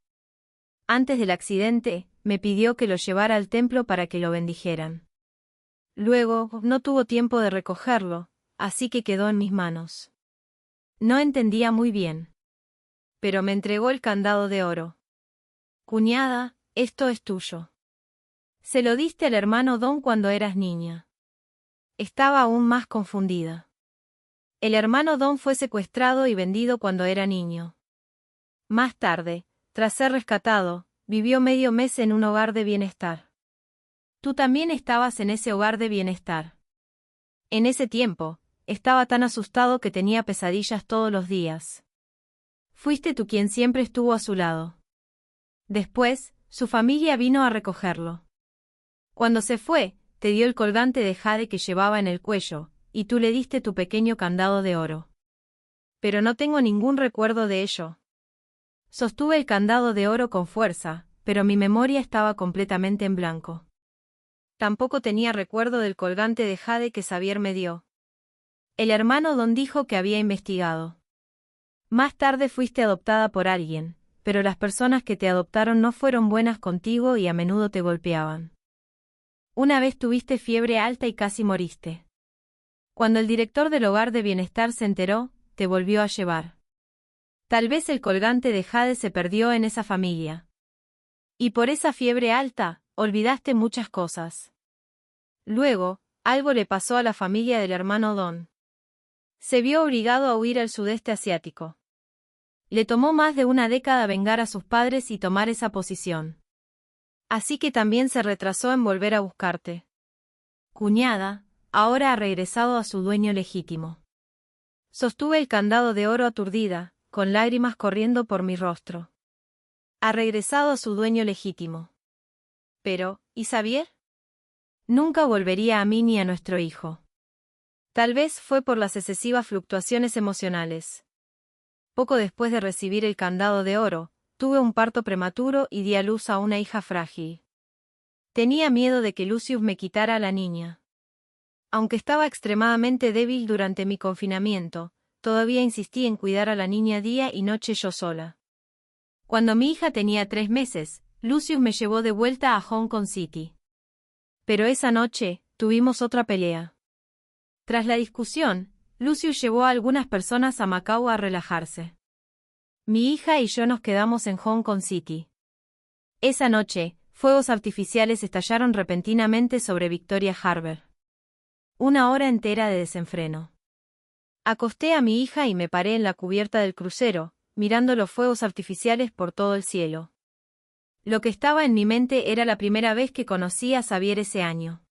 Antes del accidente, me pidió que lo llevara al templo para que lo bendijeran. Luego, no tuvo tiempo de recogerlo, así que quedó en mis manos. No entendía muy bien. Pero me entregó el candado de oro. Cuñada, esto es tuyo. Se lo diste al hermano Don cuando eras niña. Estaba aún más confundida. El hermano Don fue secuestrado y vendido cuando era niño. Más tarde, tras ser rescatado, vivió medio mes en un hogar de bienestar. Tú también estabas en ese hogar de bienestar. En ese tiempo, estaba tan asustado que tenía pesadillas todos los días. Fuiste tú quien siempre estuvo a su lado. Después, su familia vino a recogerlo. Cuando se fue, te dio el colgante de jade que llevaba en el cuello, y tú le diste tu pequeño candado de oro. Pero no tengo ningún recuerdo de ello. Sostuve el candado de oro con fuerza, pero mi memoria estaba completamente en blanco. Tampoco tenía recuerdo del colgante de jade que Xavier me dio. El hermano Don dijo que había investigado. Más tarde fuiste adoptada por alguien, pero las personas que te adoptaron no fueron buenas contigo y a menudo te golpeaban. Una vez tuviste fiebre alta y casi moriste. Cuando el director del hogar de bienestar se enteró, te volvió a llevar. Tal vez el colgante de jade se perdió en esa familia. Y por esa fiebre alta, olvidaste muchas cosas. Luego, algo le pasó a la familia del hermano Don. Se vio obligado a huir al sudeste asiático. Le tomó más de una década vengar a sus padres y tomar esa posición. Así que también se retrasó en volver a buscarte. Cuñada, ahora ha regresado a su dueño legítimo. Sostuve el candado de oro aturdida, con lágrimas corriendo por mi rostro. Ha regresado a su dueño legítimo. Pero, ¿y Xavier? Nunca volvería a mí ni a nuestro hijo. Tal vez fue por las excesivas fluctuaciones emocionales. Poco después de recibir el candado de oro, tuve un parto prematuro y di a luz a una hija frágil. Tenía miedo de que Lucius me quitara a la niña. Aunque estaba extremadamente débil durante mi confinamiento, todavía insistí en cuidar a la niña día y noche yo sola. Cuando mi hija tenía 3 meses, Lucius me llevó de vuelta a Hong Kong City. Pero esa noche, tuvimos otra pelea. Tras la discusión, Lucius llevó a algunas personas a Macao a relajarse. Mi hija y yo nos quedamos en Hong Kong City. Esa noche, fuegos artificiales estallaron repentinamente sobre Victoria Harbour. Una hora entera de desenfreno. Acosté a mi hija y me paré en la cubierta del crucero, mirando los fuegos artificiales por todo el cielo. Lo que estaba en mi mente era la primera vez que conocí a Xavier ese año.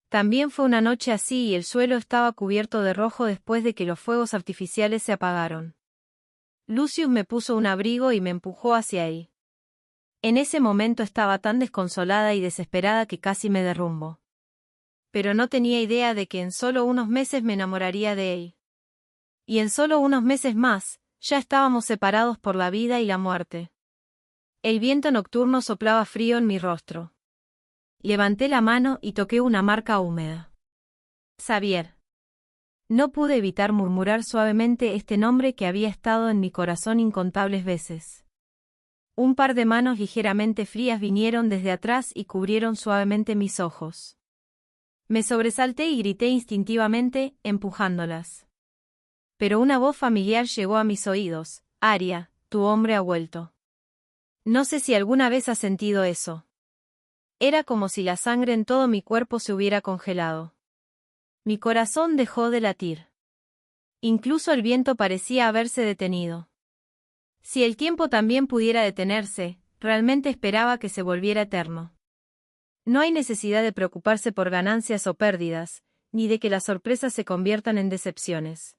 También fue una noche así y el suelo estaba cubierto de rojo después de que los fuegos artificiales se apagaron. Lucius me puso un abrigo y me empujó hacia él. En ese momento estaba tan desconsolada y desesperada que casi me derrumbo. Pero no tenía idea de que en solo unos meses me enamoraría de él. Y en solo unos meses más, ya estábamos separados por la vida y la muerte. El viento nocturno soplaba frío en mi rostro. Levanté la mano y toqué una marca húmeda. Xavier. No pude evitar murmurar suavemente este nombre que había estado en mi corazón incontables veces. Un par de manos ligeramente frías vinieron desde atrás y cubrieron suavemente mis ojos. Me sobresalté y grité instintivamente, empujándolas. Pero una voz familiar llegó a mis oídos. Aria, tu hombre ha vuelto. No sé si alguna vez has sentido eso. Era como si la sangre en todo mi cuerpo se hubiera congelado. Mi corazón dejó de latir. Incluso el viento parecía haberse detenido. Si el tiempo también pudiera detenerse, realmente esperaba que se volviera eterno. No hay necesidad de preocuparse por ganancias o pérdidas, ni de que las sorpresas se conviertan en decepciones.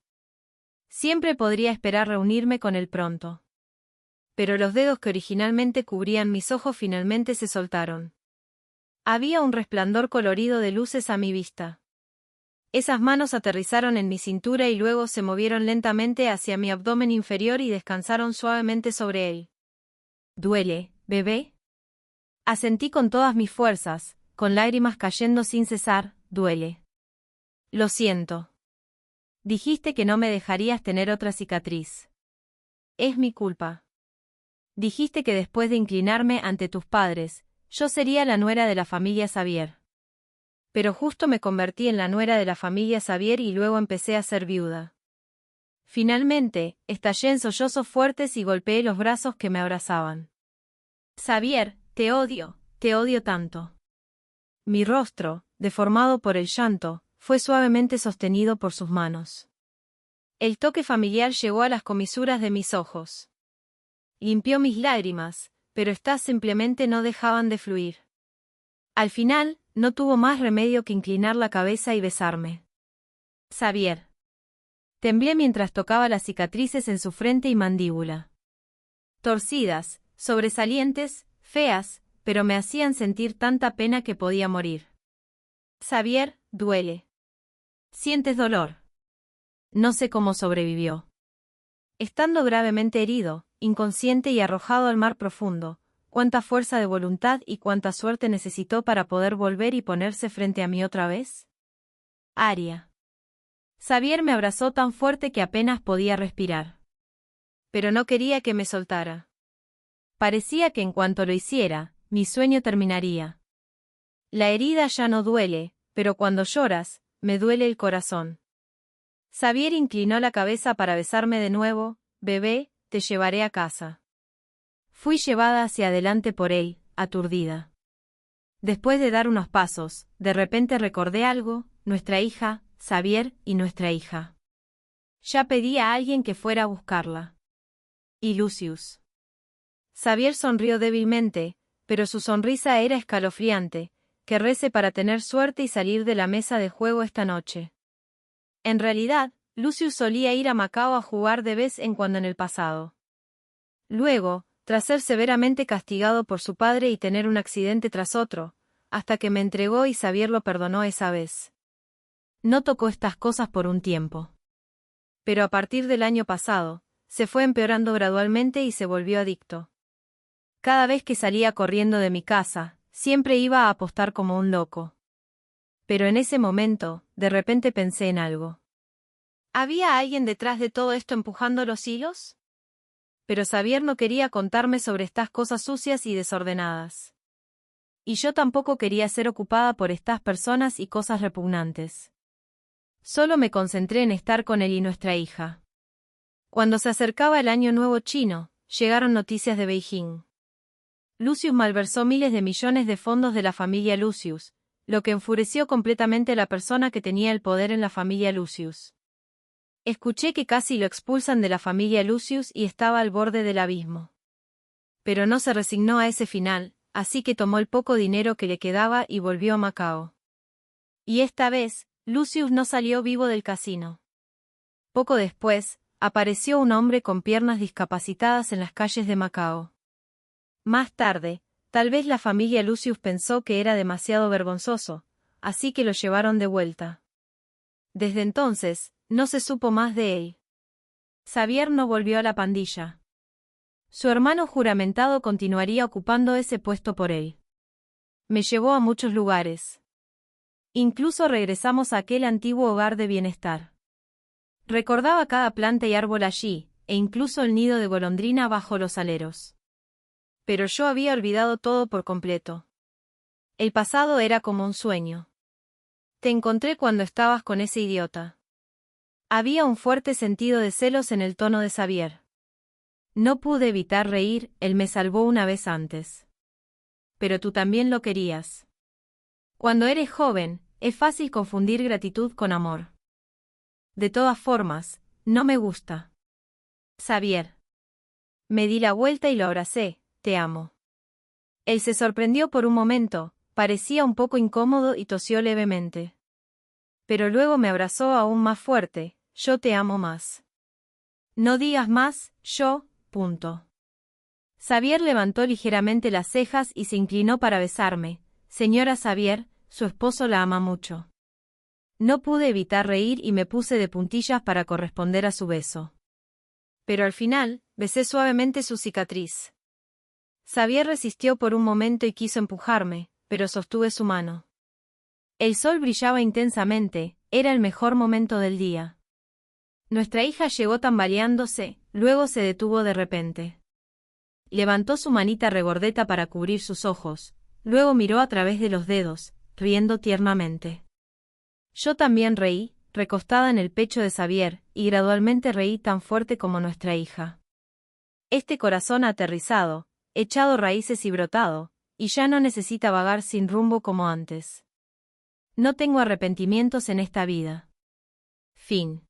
Siempre podría esperar reunirme con él pronto. Pero los dedos que originalmente cubrían mis ojos finalmente se soltaron. Había un resplandor colorido de luces a mi vista. Esas manos aterrizaron en mi cintura y luego se movieron lentamente hacia mi abdomen inferior y descansaron suavemente sobre él. ¿Duele, bebé? Asentí con todas mis fuerzas, con lágrimas cayendo sin cesar. Duele. Lo siento. Dijiste que no me dejarías tener otra cicatriz. Es mi culpa. Dijiste que después de inclinarme ante tus padres, yo sería la nuera de la familia Xavier. Pero justo me convertí en la nuera de la familia Xavier y luego empecé a ser viuda. Finalmente, estallé en sollozos fuertes y golpeé los brazos que me abrazaban. Xavier, te odio tanto. Mi rostro, deformado por el llanto, fue suavemente sostenido por sus manos. El toque familiar llegó a las comisuras de mis ojos. Limpió mis lágrimas, pero éstas simplemente no dejaban de fluir. Al final, no tuvo más remedio que inclinar la cabeza y besarme. Xavier. Temblé mientras tocaba las cicatrices en su frente y mandíbula. Torcidas, sobresalientes, feas, pero me hacían sentir tanta pena que podía morir. Xavier, duele. ¿Sientes dolor? No sé cómo sobrevivió. Estando gravemente herido, inconsciente y arrojado al mar profundo, cuánta fuerza de voluntad y cuánta suerte necesitó para poder volver y ponerse frente a mí otra vez. Aria. Xavier me abrazó tan fuerte que apenas podía respirar. Pero no quería que me soltara. Parecía que en cuanto lo hiciera, mi sueño terminaría. La herida ya no duele, pero cuando lloras, me duele el corazón. Xavier inclinó la cabeza para besarme de nuevo. Bebé, te llevaré a casa. Fui llevada hacia adelante por él, aturdida. Después de dar unos pasos, de repente recordé algo, nuestra hija, Xavier y nuestra hija. Ya pedí a alguien que fuera a buscarla. Y Lucius. Xavier sonrió débilmente, pero su sonrisa era escalofriante. Que rece para tener suerte y salir de la mesa de juego esta noche. En realidad, Lucius solía ir a Macao a jugar de vez en cuando en el pasado. Luego, tras ser severamente castigado por su padre y tener un accidente tras otro, hasta que me entregó y Xavier lo perdonó esa vez. No tocó estas cosas por un tiempo. Pero a partir del año pasado, se fue empeorando gradualmente y se volvió adicto. Cada vez que salía corriendo de mi casa, siempre iba a apostar como un loco. Pero en ese momento, de repente pensé en algo. ¿Había alguien detrás de todo esto empujando los hilos? Pero Xavier no quería contarme sobre estas cosas sucias y desordenadas. Y yo tampoco quería ser ocupada por estas personas y cosas repugnantes. Solo me concentré en estar con él y nuestra hija. Cuando se acercaba el Año Nuevo chino, llegaron noticias de Beijing. Lucius malversó miles de millones de fondos de la familia Lucius, lo que enfureció completamente a la persona que tenía el poder en la familia Lucius. Escuché que casi lo expulsan de la familia Lucius y estaba al borde del abismo. Pero no se resignó a ese final, así que tomó el poco dinero que le quedaba y volvió a Macao. Y esta vez, Lucius no salió vivo del casino. Poco después, apareció un hombre con piernas discapacitadas en las calles de Macao. Más tarde, tal vez la familia Lucius pensó que era demasiado vergonzoso, así que lo llevaron de vuelta. Desde entonces, no se supo más de él. Xavier no volvió a la pandilla. Su hermano juramentado continuaría ocupando ese puesto por él. Me llevó a muchos lugares. Incluso regresamos a aquel antiguo hogar de bienestar. Recordaba cada planta y árbol allí, e incluso el nido de golondrina bajo los aleros. Pero yo había olvidado todo por completo. El pasado era como un sueño. Te encontré cuando estabas con ese idiota. Había un fuerte sentido de celos en el tono de Xavier. No pude evitar reír, él me salvó una vez antes. Pero tú también lo querías. Cuando eres joven, es fácil confundir gratitud con amor. De todas formas, no me gusta. Xavier. Me di la vuelta y lo abracé, te amo. Él se sorprendió por un momento, parecía un poco incómodo y tosió levemente. Pero luego me abrazó aún más fuerte, yo te amo más. No digas más, yo, punto. Xavier levantó ligeramente las cejas y se inclinó para besarme. Señora Xavier, su esposo la ama mucho. No pude evitar reír y me puse de puntillas para corresponder a su beso. Pero al final, besé suavemente su cicatriz. Xavier resistió por un momento y quiso empujarme, pero sostuve su mano. El sol brillaba intensamente, era el mejor momento del día. Nuestra hija llegó tambaleándose, luego se detuvo de repente. Levantó su manita regordeta para cubrir sus ojos, luego miró a través de los dedos, riendo tiernamente. Yo también reí, recostada en el pecho de Xavier, y gradualmente reí tan fuerte como nuestra hija. Este corazón aterrizado, echado raíces y brotado, y ya no necesita vagar sin rumbo como antes. No tengo arrepentimientos en esta vida. Fin.